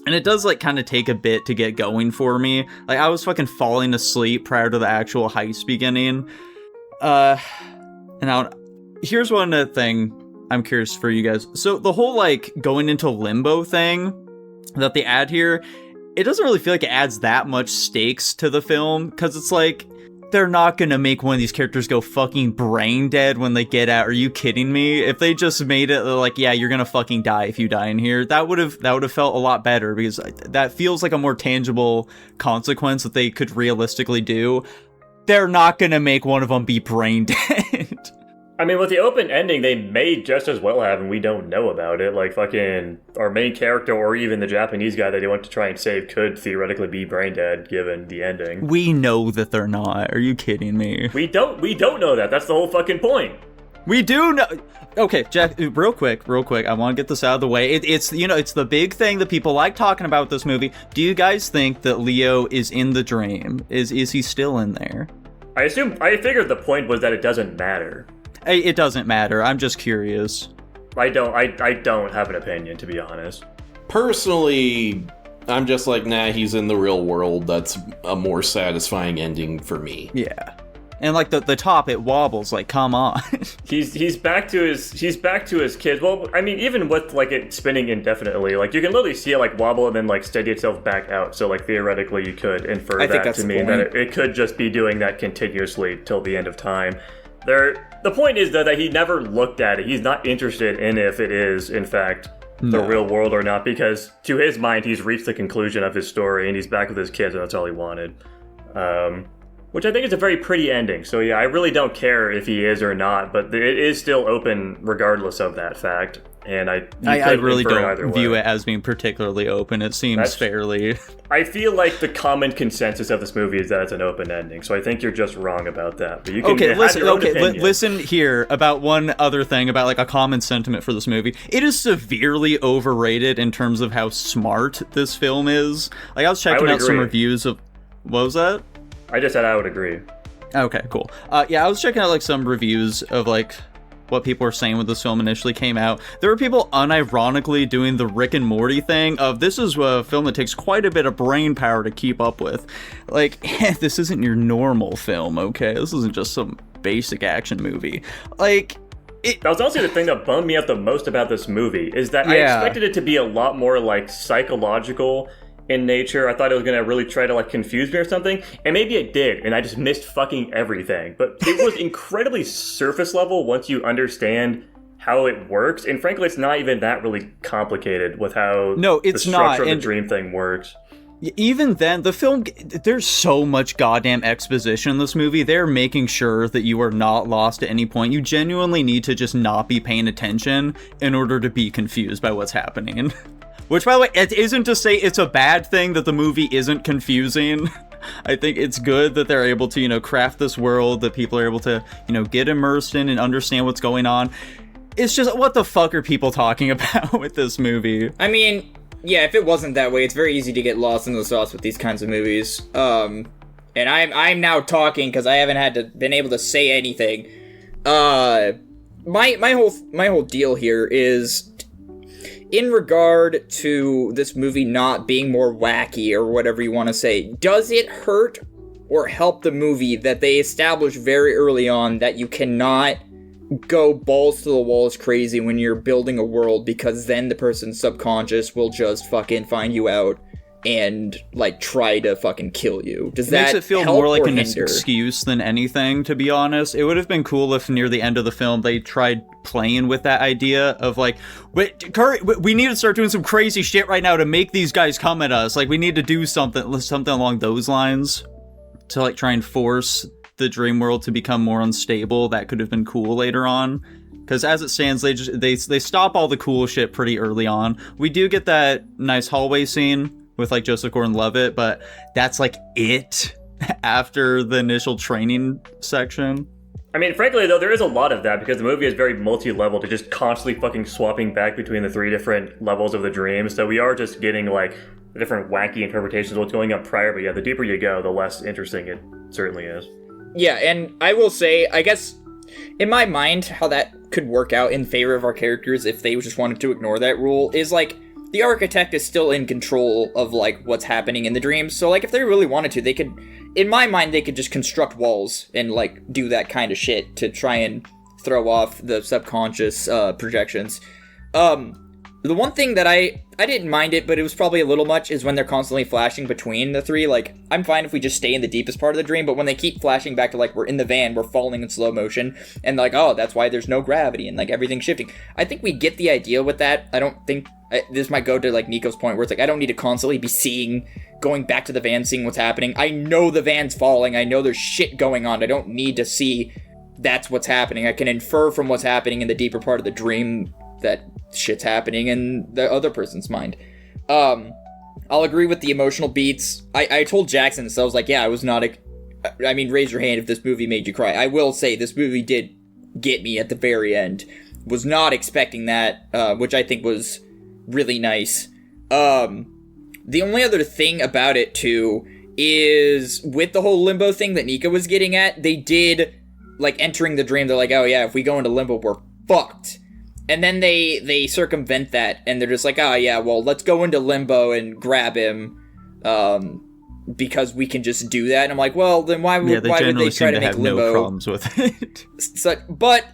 And it does, like, kind of take a bit to get going for me. Like, I was fucking falling asleep prior to the actual heist beginning. Here's one other thing I'm curious for you guys. So the whole, like, going into limbo thing that they add here, it doesn't really feel like it adds that much stakes to the film, because it's like, they're not gonna make one of these characters go fucking brain dead when they get out. Are you kidding me? If they just made it like, yeah, you're gonna fucking die if you die in here, that would have felt a lot better, because that feels like a more tangible consequence that they could realistically do. They're not gonna make one of them be brain dead. I mean, with the open ending, they may just as well have, and we don't know about it. Like, fucking our main character, or even the Japanese guy that they went to try and save, could theoretically be brain dead given the ending. We know that they're not. Are you kidding me? We don't know that. That's the whole fucking point. We do know. Okay, Jack, real quick. I want to get this out of the way. It's the big thing that people like talking about with this movie. Do you guys think that Leo is in the dream? Is he still in there? I figured the point was that it doesn't matter. It doesn't matter. I'm just curious. I don't have an opinion, to be honest. Personally, I'm just like, nah, he's in the real world. That's a more satisfying ending for me. Yeah. And like the top, it wobbles. Like, come on. he's back to his kids. Well, I mean, even with like it spinning indefinitely, like you can literally see it like wobble and then like steady itself back out. So like theoretically, you could infer that to mean that it could just be doing that continuously till the end of time. The point is though that he never looked at it. He's not interested in if it is in fact the real world or not, because to his mind, he's reached the conclusion of his story and he's back with his kids, and that's all he wanted. Which I think is a very pretty ending. So yeah, I really don't care if he is or not, but it is still open regardless of that fact. And I really don't view it as being particularly open. It seems fairly... I feel like the common consensus of this movie is that it's an open ending, so I think you're just wrong about that. But you can listen here about one other thing about like a common sentiment for this movie. It is severely overrated in terms of how smart this film is. Like I was checking out some reviews of... What was that? I just said I would agree. Okay, cool. Yeah, I was checking out like some reviews of like what people were saying when this film initially came out. There were people unironically doing the Rick and Morty thing of this is a film that takes quite a bit of brain power to keep up with. Like, this isn't your normal film, okay? This isn't just some basic action movie. Like, that was also the thing that bummed me out the most about this movie, is that I expected it to be a lot more like psychological in nature. I thought it was going to really try to like confuse me or something, and maybe it did, and I just missed fucking everything. But it was incredibly surface level once you understand how it works, and frankly it's not even that really complicated with how the structure of the dream thing works. Even then, the film, there's so much goddamn exposition in this movie. They're making sure that you are not lost at any point. You genuinely need to just not be paying attention in order to be confused by what's happening. Which, by the way, it isn't to say it's a bad thing that the movie isn't confusing. I think it's good that they're able to, craft this world, that people are able to, get immersed in and understand what's going on. It's just, what the fuck are people talking about with this movie? I mean, yeah, if it wasn't that way, it's very easy to get lost in the sauce with these kinds of movies. And I'm now talking because I haven't been able to say anything. My whole deal here is, in regard to this movie not being more wacky or whatever you want to say, does it hurt or help the movie that they establish very early on that you cannot go balls to the walls crazy when you're building a world, because then the person's subconscious will just fucking find you out and like try to fucking kill you? Does that makes it feel help more like or an hinder? Excuse than anything, to be honest. It would have been cool if near the end of the film they tried playing with that idea of like, wait, Curry, we need to start doing some crazy shit right now to make these guys come at us. Like, we need to do something along those lines to like try and force the dream world to become more unstable. That could have been cool later on. Because as it stands, they stop all the cool shit pretty early on. We do get that nice hallway scene with like Joseph Gordon-Levitt, but that's like it after the initial training section. I mean, frankly though, there is a lot of that because the movie is very multi-level, to just constantly fucking swapping back between the three different levels of the dream. So we are just getting like different wacky interpretations of what's going on prior. But yeah, the deeper you go, the less interesting it certainly is. Yeah, and I will say, I guess, in my mind, how that could work out in favor of our characters if they just wanted to ignore that rule is like, the architect is still in control of, like, what's happening in the dreams. So, like, if they really wanted to, they could, in my mind, they could just construct walls and, like, do that kind of shit to try and throw off the subconscious projections. The one thing that I didn't mind it, but it was probably a little much, is when they're constantly flashing between the three. Like, I'm fine if we just stay in the deepest part of the dream, but when they keep flashing back to, like, we're in the van, we're falling in slow motion, and, like, oh, that's why there's no gravity, and, like, everything's shifting. I think we get the idea with that. I don't think... this might go to, like, Nico's point, where it's like, I don't need to constantly be going back to the van, seeing what's happening. I know the van's falling. I know there's shit going on. I don't need to see that's what's happening. I can infer from what's happening in the deeper part of the dream that shit's happening in the other person's mind. I'll agree with the emotional beats. I told Jackson this, so I was like, yeah, I was not... I mean, raise your hand if this movie made you cry. I will say, this movie did get me at the very end. Was not expecting that, which I think was really nice. The only other thing about it, too, is with the whole limbo thing that Nico was getting at, they did, like, entering the dream, they're like, oh yeah, if we go into limbo, we're fucked. And then they circumvent that, and they're just like, oh yeah, well, let's go into limbo and grab him, because we can just do that. And I'm like, well, then why would they try to make limbo? No problems with it. So, but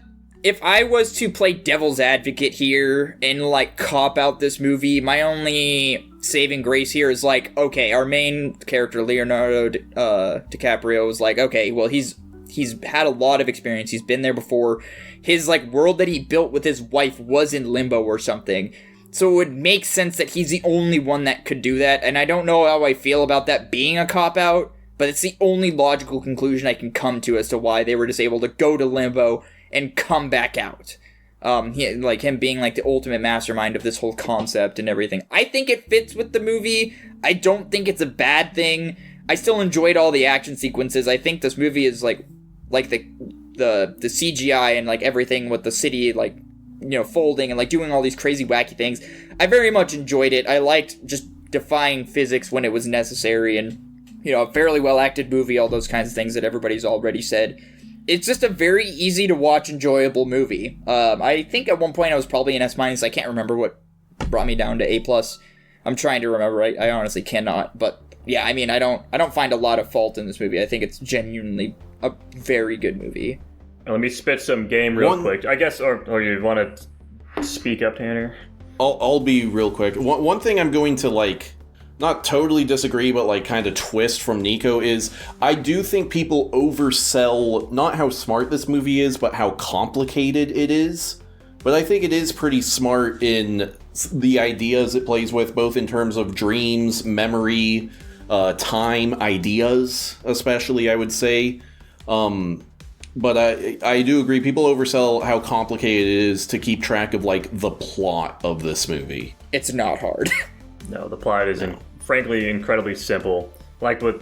if I was to play devil's advocate here and, like, cop out this movie, my only saving grace here is, like, okay, our main character, Leonardo DiCaprio, was like, okay, well, he's had a lot of experience. He's been there before. His, like, world that he built with his wife was in limbo or something. So it would make sense that he's the only one that could do that. And I don't know how I feel about that being a cop-out. but it's the only logical conclusion I can come to as to why they were just able to go to limbo and come back out. Him being like the ultimate mastermind of this whole concept and everything. I think it fits with the movie. I don't think it's a bad thing. I still enjoyed all the action sequences. I think this movie is like the CGI and like everything with the city like, you know, folding and like doing all these crazy wacky things. I very much enjoyed it. I liked just defying physics when it was necessary, and, you know, a fairly well acted movie, all those kinds of things that everybody's already said. It's just a very easy to watch, enjoyable movie. I think at one point I was probably an S-. I can't remember what brought me down to A+. I'm trying to remember. I honestly cannot. But yeah, I mean, I don't find a lot of fault in this movie. I think it's genuinely a very good movie. Let me spit some game real quick. I guess, or you want to speak up, Tanner? I'll be real quick. One thing I'm going to, like, not totally disagree, but like kind of twist from Nico is I do think people oversell not how smart this movie is, but how complicated it is. But I think it is pretty smart in the ideas it plays with, both in terms of dreams, memory, time, ideas, especially, I would say. But I do agree, people oversell how complicated it is to keep track of, like, the plot of this movie. It's not hard. No, the plot is, frankly, incredibly simple. Like what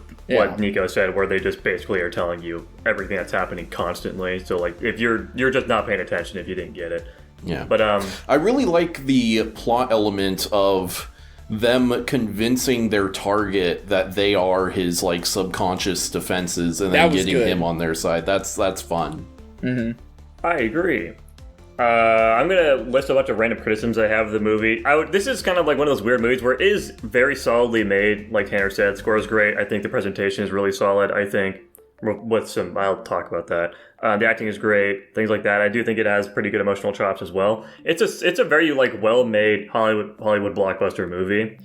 Nico said, where they just basically are telling you everything that's happening constantly. So, like, if you're just not paying attention if you didn't get it. Yeah. But I really like the plot element of them convincing their target that they are his, like, subconscious defenses and then getting him on their side. That's fun. Mm-hmm. I agree. I'm gonna list a bunch of random criticisms I have of the movie. This is kind of like one of those weird movies where it is very solidly made, like Tanner said. Score is great. I think the presentation is really solid. I think I'll talk about that. The acting is great, things like that. I do think it has pretty good emotional chops as well. It's a very like well-made Hollywood blockbuster movie.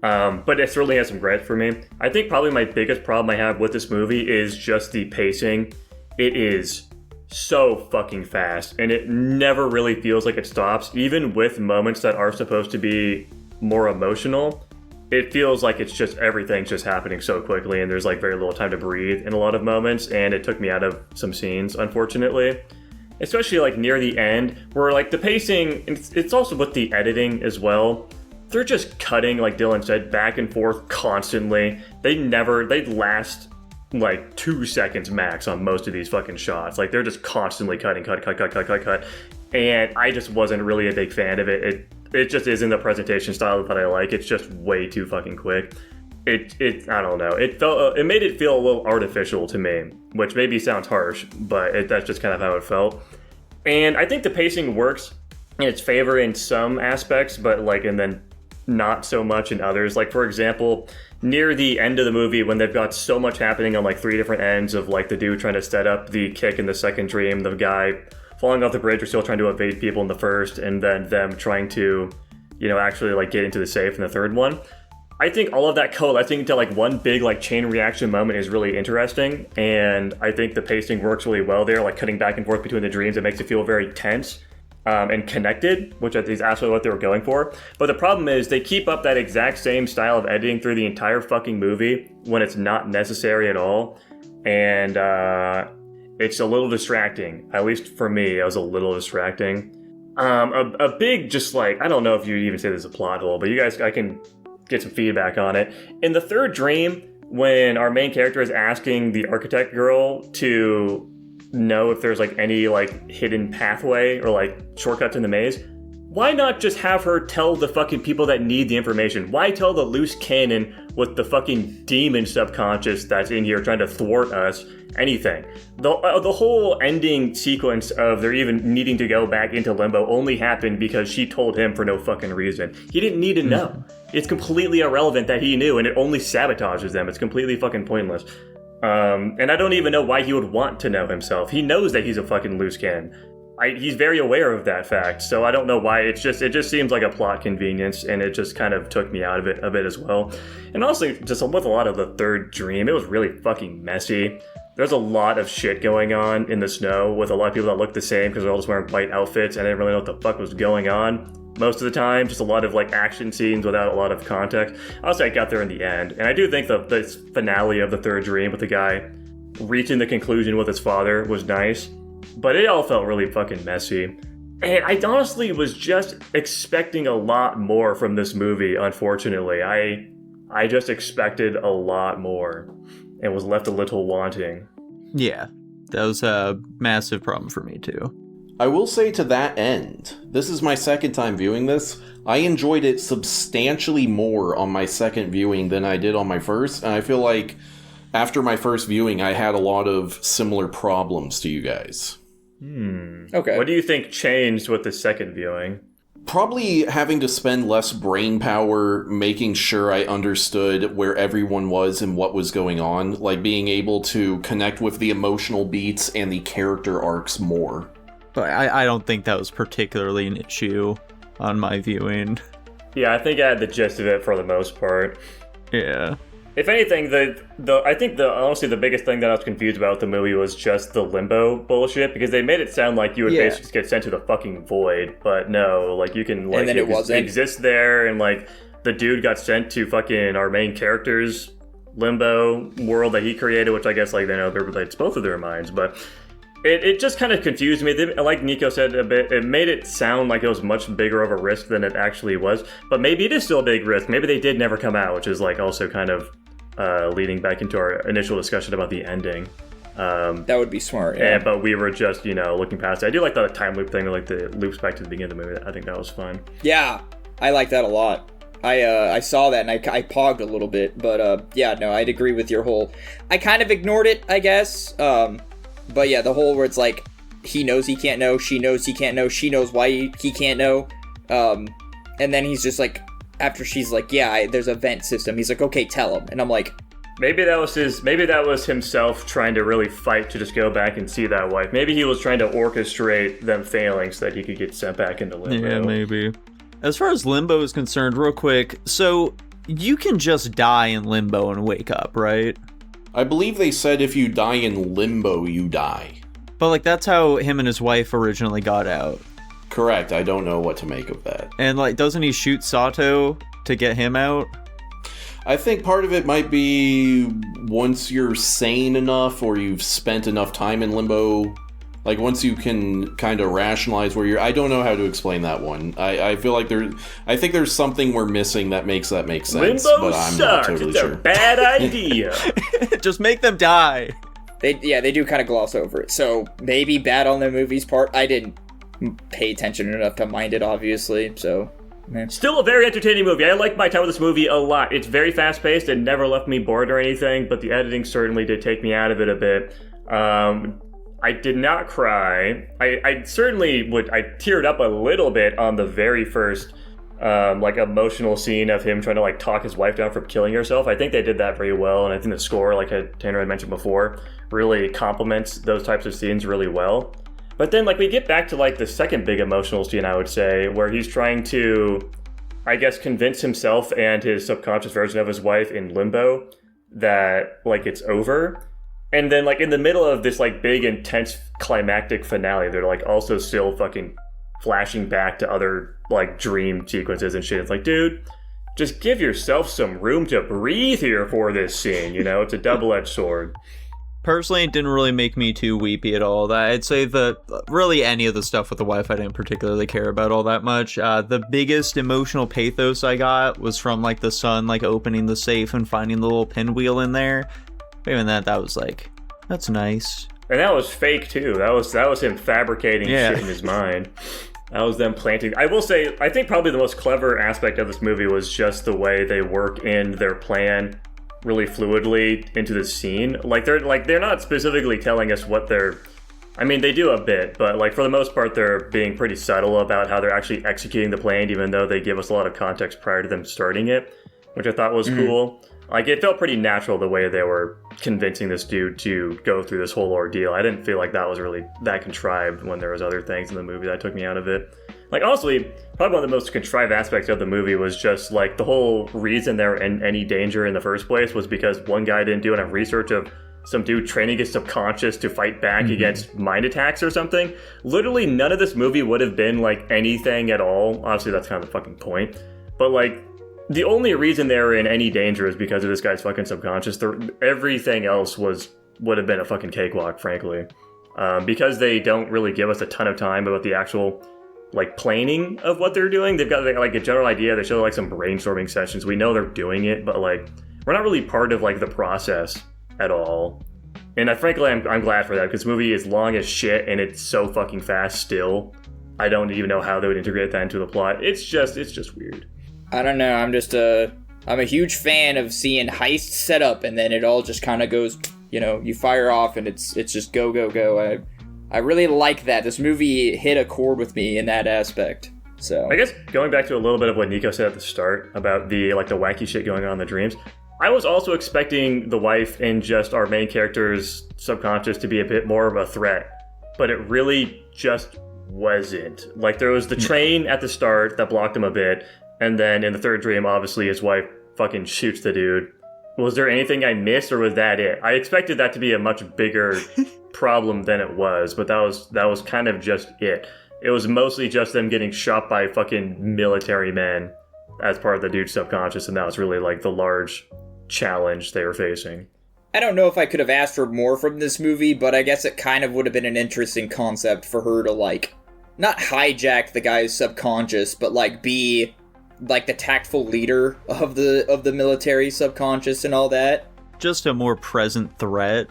But it certainly has some gripes for me. I think probably my biggest problem I have with this movie is just the pacing. It is so fucking fast, and it never really feels like it stops. Even with moments that are supposed to be more emotional, it feels like it's just everything's just happening so quickly, and there's like very little time to breathe in a lot of moments, and it took me out of some scenes, unfortunately. Especially like near the end, where like the pacing, it's also with the editing as well. They're just cutting, like Dylan said, back and forth constantly. They last like 2 seconds max on most of these fucking shots. Like, they're just constantly cutting, cut. And I just wasn't really a big fan of it. It just isn't the presentation style that I like. It's just way too fucking quick. I don't know. It made it feel a little artificial to me, which maybe sounds harsh, but that's just kind of how it felt. And I think the pacing works in its favor in some aspects, but like, and then not so much in others. Like, for example, near the end of the movie, when they've got so much happening on like 3 different ends of like the dude trying to set up the kick in the second dream, the guy falling off the bridge or still trying to evade people in the first, and then them trying to, you know, actually like get into the safe in the third one. I think all of that coalescing into like one big like chain reaction moment is really interesting, and I think the pacing works really well there, like cutting back and forth between the dreams. It makes it feel very tense and connected, which is absolutely what they were going for. But the problem is they keep up that exact same style of editing through the entire fucking movie when it's not necessary at all. And it's a little distracting. At least for me, it was a little distracting. A big, just like, I don't know if you'd even say this is a plot hole, but you guys, I can get some feedback on it. In the third dream, when our main character is asking the architect girl to know if there's like any like hidden pathway or like shortcuts in the maze, why not just have her tell the fucking people that need the information? Why tell the loose cannon with the fucking demon subconscious that's in here trying to thwart us anything? The whole ending sequence of they're even needing to go back into limbo only happened because she told him for no fucking reason. He didn't need to know. It's completely irrelevant that he knew, and it only sabotages them. It's completely fucking pointless. And I don't even know why he would want to know himself. He knows that he's a fucking loose cannon. He's very aware of that fact, so I don't know why. It just seems like a plot convenience, and it just kind of took me out of it a bit as well. And also, just with a lot of the third dream, it was really fucking messy. There's a lot of shit going on in the snow with a lot of people that look the same because they're all just wearing white outfits, and I didn't really know what the fuck was going on. most of the time, just a lot of like action scenes without a lot of context. I'll say I got there in the end, and I do think the finale of the third dream with the guy reaching the conclusion with his father was nice, but it all felt really fucking messy. And I honestly was just expecting a lot more from this movie, unfortunately. I just expected a lot more and was left a little wanting. Yeah, that was a massive problem for me too. I will say to that end, this is my second time viewing this. I enjoyed it substantially more on my second viewing than I did on my first, and I feel like after my first viewing, I had a lot of similar problems to you guys. Okay. What do you think changed with the second viewing? Probably having to spend less brain power making sure I understood where everyone was and what was going on, like being able to connect with the emotional beats and the character arcs more. But I don't think that was particularly an issue on my viewing. Yeah, I think I had the gist of it for the most part. Yeah. If anything, I think honestly the biggest thing that I was confused about with the movie was just the limbo bullshit, because they made it sound like you would basically get sent to the fucking void, but no, like you can like and then it wasn't. exist there, and like the dude got sent to fucking our main character's limbo world that he created, which I guess like they know relates both of their minds, but it just kind of confused me. Like Nico said a bit, it made it sound like it was much bigger of a risk than it actually was, but maybe it is still a big risk. Maybe they did never come out, which is like also kind of leading back into our initial discussion about the ending. That would be smart, yeah. But we were just, looking past it. I do like the time loop thing, like the loops back to the beginning of the movie. I think that was fun. Yeah, I like that a lot. I saw that and I pogged a little bit, but yeah, no, I'd agree with your whole... I kind of ignored it, I guess. But yeah, the whole where it's like, he knows he can't know, she knows he can't know, she knows why he can't know. And then he's just like, after she's like, yeah, there's a vent system, he's like, okay, tell him. And I'm like... Maybe that was himself trying to really fight to just go back and see that wife. Maybe he was trying to orchestrate them failing so that he could get sent back into limbo. Yeah, maybe. As far as limbo is concerned, real quick, so you can just die in limbo and wake up, right? I believe they said if you die in limbo, you die. But like that's how him and his wife originally got out. Correct, I don't know what to make of that. And like, doesn't he shoot Sato to get him out? I think part of it might be once you're sane enough or you've spent enough time in limbo, like once you can kind of rationalize where you're... I don't know how to explain that one. I feel like I think there's something we're missing that makes sense, Limbo but I'm sucks. not totally It's sure. a bad idea. Just make them die. They do kind of gloss over it. So maybe bad on the movie's part. I didn't pay attention enough to mind it, obviously, so... Still a very entertaining movie. I like my time with this movie a lot. It's very fast-paced and never left me bored or anything, but the editing certainly did take me out of it a bit. I did not cry. I certainly would... I teared up a little bit on the very first, emotional scene of him trying to, talk his wife down from killing herself. I think they did that very well, and I think the score, Tanner had mentioned before, really complements those types of scenes really well. But then, we get back to, the second big emotional scene, I would say, where he's trying to, I guess, convince himself and his subconscious version of his wife in limbo that, it's over. And then, in the middle of this, big, intense, climactic finale, they're, also still fucking flashing back to other, dream sequences and shit. It's like, dude, just give yourself some room to breathe here for this scene, It's a double-edged sword. Personally, it didn't really make me too weepy at all. I'd say that really any of the stuff with the wife I didn't particularly care about all that much. The biggest emotional pathos I got was from the son opening the safe and finding the little pinwheel in there. Even that was that's nice. And that was fake too. That was him fabricating shit in his mind. That was them planting. I will say, I think probably the most clever aspect of this movie was just the way they work in their plan really fluidly into the scene. They're not specifically telling us what they're... I mean, they do a bit, but for the most part, they're being pretty subtle about how they're actually executing the plan, even though they give us a lot of context prior to them starting it, which I thought was cool. It felt pretty natural the way they were convincing this dude to go through this whole ordeal. I didn't feel like that was really that contrived when there was other things in the movie that took me out of it. Honestly, probably one of the most contrived aspects of the movie was just, the whole reason they were in any danger in the first place was because one guy didn't do enough research of some dude training his subconscious to fight back against mind attacks or something. Literally none of this movie would have been like anything at all. Obviously that's kind of the fucking point. But like the only reason they were in any danger is because of this guy's fucking subconscious. Everything else would have been a fucking cakewalk, frankly. Because they don't really give us a ton of time about the actual like planning of what they're doing. They've got like a general idea. They show like some brainstorming sessions. We know they're doing it, but like we're not really part of like the process at all. And frankly, I'm glad for that, because the movie is long as shit and it's so fucking fast still. I don't even know how they would integrate that into the plot. It's just weird. I don't know. I'm a huge fan of seeing heists set up and then it all just kind of goes, you fire off and it's just go, go, go. I really like that. This movie hit a chord with me in that aspect. So I guess going back to a little bit of what Nico said at the start about the wacky shit going on in the dreams, I was also expecting the wife and just our main character's subconscious to be a bit more of a threat, but it really just wasn't. Like there was the train at the start that blocked him a bit, and then in the third dream, obviously his wife fucking shoots the dude. Was there anything I missed, or was that it? I expected that to be a much bigger problem than it was, but that was kind of just it. It was mostly just them getting shot by fucking military men as part of the dude's subconscious, and that was really like the large challenge they were facing. I don't know if I could have asked for more from this movie, but I guess it kind of would have been an interesting concept for her to like not hijack the guy's subconscious, but like be like the tactful leader of the military subconscious and all that. Just a more present threat.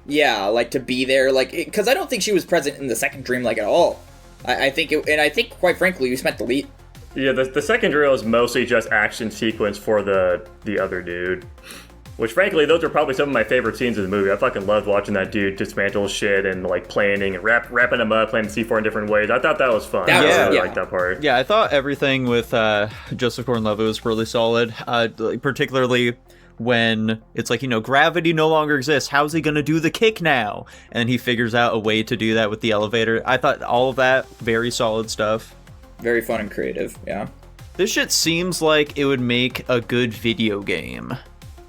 Yeah, like to be there, like, because I don't think she was present in the second dream like at all. I think quite frankly we spent the lead. Yeah, the second drill is mostly just action sequence for the other dude. Which, frankly, those are probably some of my favorite scenes in the movie. I fucking loved watching that dude dismantle shit and, like, planning and wrapping him up, playing C4 in different ways. I thought that was fun. I really liked that part. Yeah, I thought everything with Joseph Gordon-Levitt was really solid. Particularly when it's like, gravity no longer exists. How's he going to do the kick now? And he figures out a way to do that with the elevator. I thought all of that, very solid stuff. Very fun and creative, yeah. This shit seems like it would make a good video game.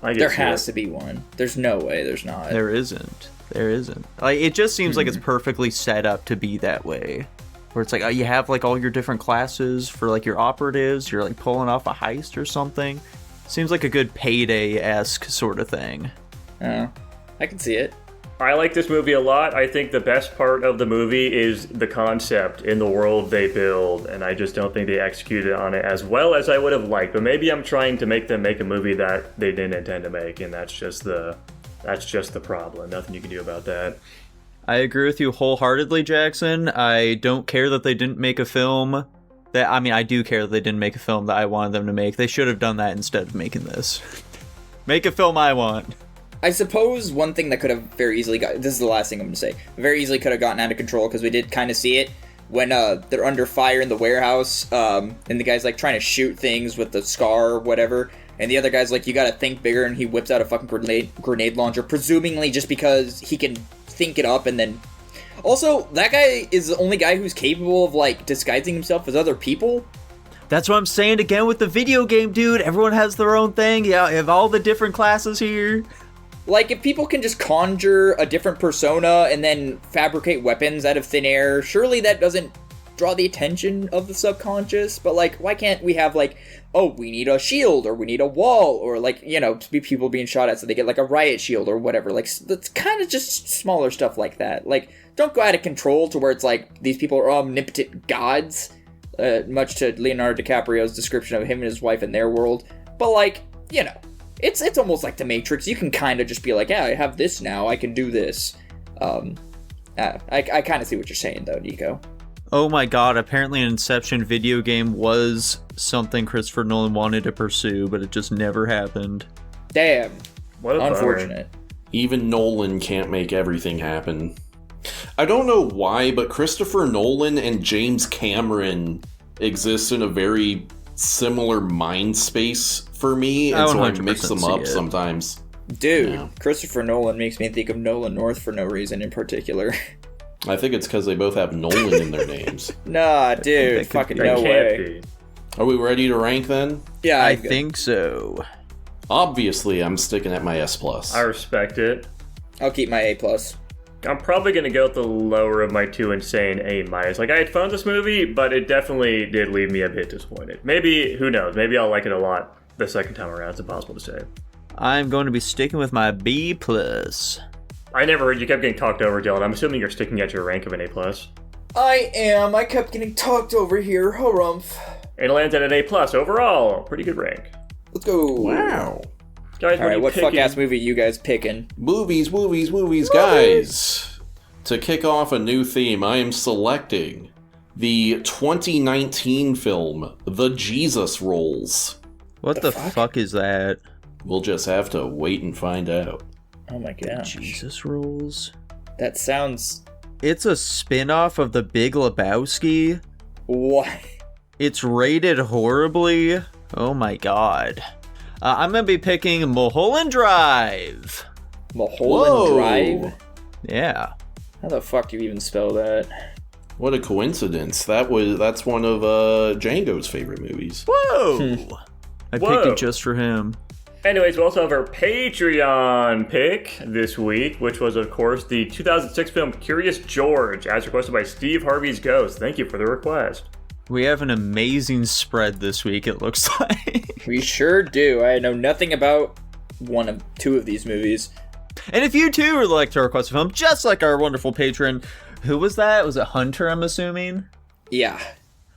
There has to be one. There's no way there's not. There isn't. Like, it just seems like it's perfectly set up to be that way. Where it's like, you have like all your different classes for like your operatives. You're like pulling off a heist or something. Seems like a good Payday-esque sort of thing. I can see it. I like this movie a lot. I think the best part of the movie is the concept in the world they build, and I just don't think they executed on it as well as I would have liked. But maybe I'm trying to make them make a movie that they didn't intend to make, and that's just the problem. Nothing you can do about that. I agree with you wholeheartedly, Jackson. I don't care that they didn't make a film. I do care that they didn't make a film that I wanted them to make. They should have done that instead of making this. Make a film I want. I suppose one thing that could have very easily this is the last thing I'm going to say, very easily could have gotten out of control, because we did kind of see it when they're under fire in the warehouse, and the guy's like trying to shoot things with the scar or whatever, and the other guy's like, you got to think bigger, and he whips out a fucking grenade launcher, presumably just because he can think it up. And then also, that guy is the only guy who's capable of like disguising himself as other people. That's what I'm saying again with the video game, dude. Everyone has their own thing. Yeah, you have all the different classes here. Like, if people can just conjure a different persona and then fabricate weapons out of thin air, surely that doesn't draw the attention of the subconscious. But, like, why can't we have, like, oh, we need a shield, or we need a wall, or, like, to be people being shot at so they get, like, a riot shield or whatever. Like, that's kind of just smaller stuff like that. Like, don't go out of control to where it's like, these people are omnipotent gods, much to Leonardo DiCaprio's description of him and his wife in their world. But, like, It's almost like The Matrix. You can kind of just be like, yeah, I have this now. I can do this. I kind of see what you're saying, though, Nico. Oh my god, apparently an Inception video game was something Christopher Nolan wanted to pursue, but it just never happened. Damn. What a unfortunate. bummer. Even Nolan can't make everything happen. I don't know why, but Christopher Nolan and James Cameron exist in a very similar mind space for me, and so I mix them up sometimes. Dude, yeah. Christopher Nolan makes me think of Nolan North for no reason in particular. I think it's because they both have Nolan in their names. Nah, dude, fucking no way. Are we ready to rank then? Yeah, I think so. Obviously, I'm sticking at my S+. I respect it. I'll keep my A+. I'm probably going to go with the lower of my two and say an A-. Like, I had fun with this movie, but it definitely did leave me a bit disappointed. Maybe, who knows, maybe I'll like it a lot the second time around. It's impossible to say. I'm going to be sticking with my B+. I never heard you kept getting talked over, Dylan. I'm assuming you're sticking at your rank of an A+. I am. I kept getting talked over here. Harumph. It lands at an A+ overall. Pretty good rank. Let's go. Wow. Guys, All right, what picking? fuck-ass movie you guys picking? Movies, guys. To kick off a new theme, I am selecting the 2019 film, The Jesus Rolls. What the fuck is that? We'll just have to wait and find out. Oh my god. Jesus Rolls? That sounds... It's a spin-off of The Big Lebowski. What? It's rated horribly. Oh my god. I'm gonna be picking Mulholland Drive. Mulholland Drive? Yeah. How the fuck do you even spell that? What a coincidence. That's one of Django's favorite movies. Whoa! I picked Whoa. it just for him. Anyways, we also have our Patreon pick this week, which was, of course, the 2006 film Curious George, as requested by Steve Harvey's Ghost. Thank you for the request. We have an amazing spread this week, it looks like. We sure do. I know nothing about two of these movies. And if you too would like to request a film, just like our wonderful patron, who was that? Was it Hunter, I'm assuming? Yeah.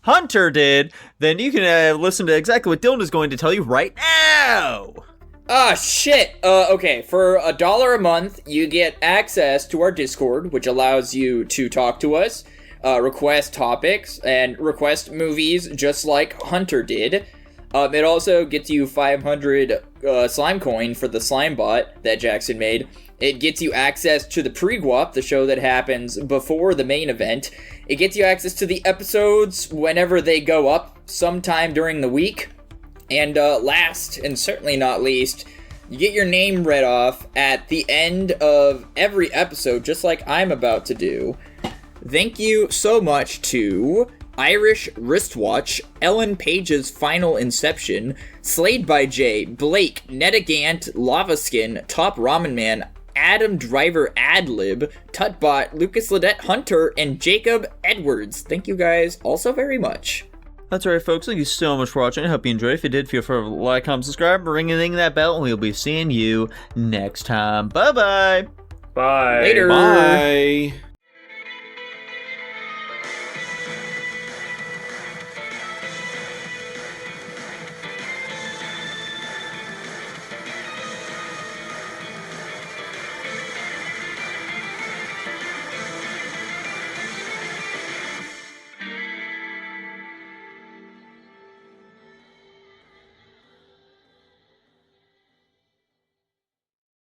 Hunter did, then you can listen to exactly what Dylan is going to tell you right now. Ah, shit. Okay, for $1 a month, you get access to our Discord, which allows you to talk to us, request topics, and request movies just like Hunter did. It also gets you 500 slime coin for the slime bot that Jackson made. It gets you access to the pre-guap, the show that happens before the main event. It gets you access to the episodes whenever they go up sometime during the week. And last, and certainly not least, you get your name read off at the end of every episode, just like I'm about to do. Thank you so much to Irish Wristwatch, Ellen Page's Final Inception, Slayed by Jay, Blake, Netagant, Lavaskin, Top Ramen Man, Adam Driver Adlib, Tutbot, Lucas Ledette Hunter, and Jacob Edwards. Thank you guys also very much. That's right, folks. Thank you so much for watching. I hope you enjoyed. If you did, feel free to like, comment, subscribe, ring that bell, and we'll be seeing you next time. Bye-bye. Bye. Later. Bye.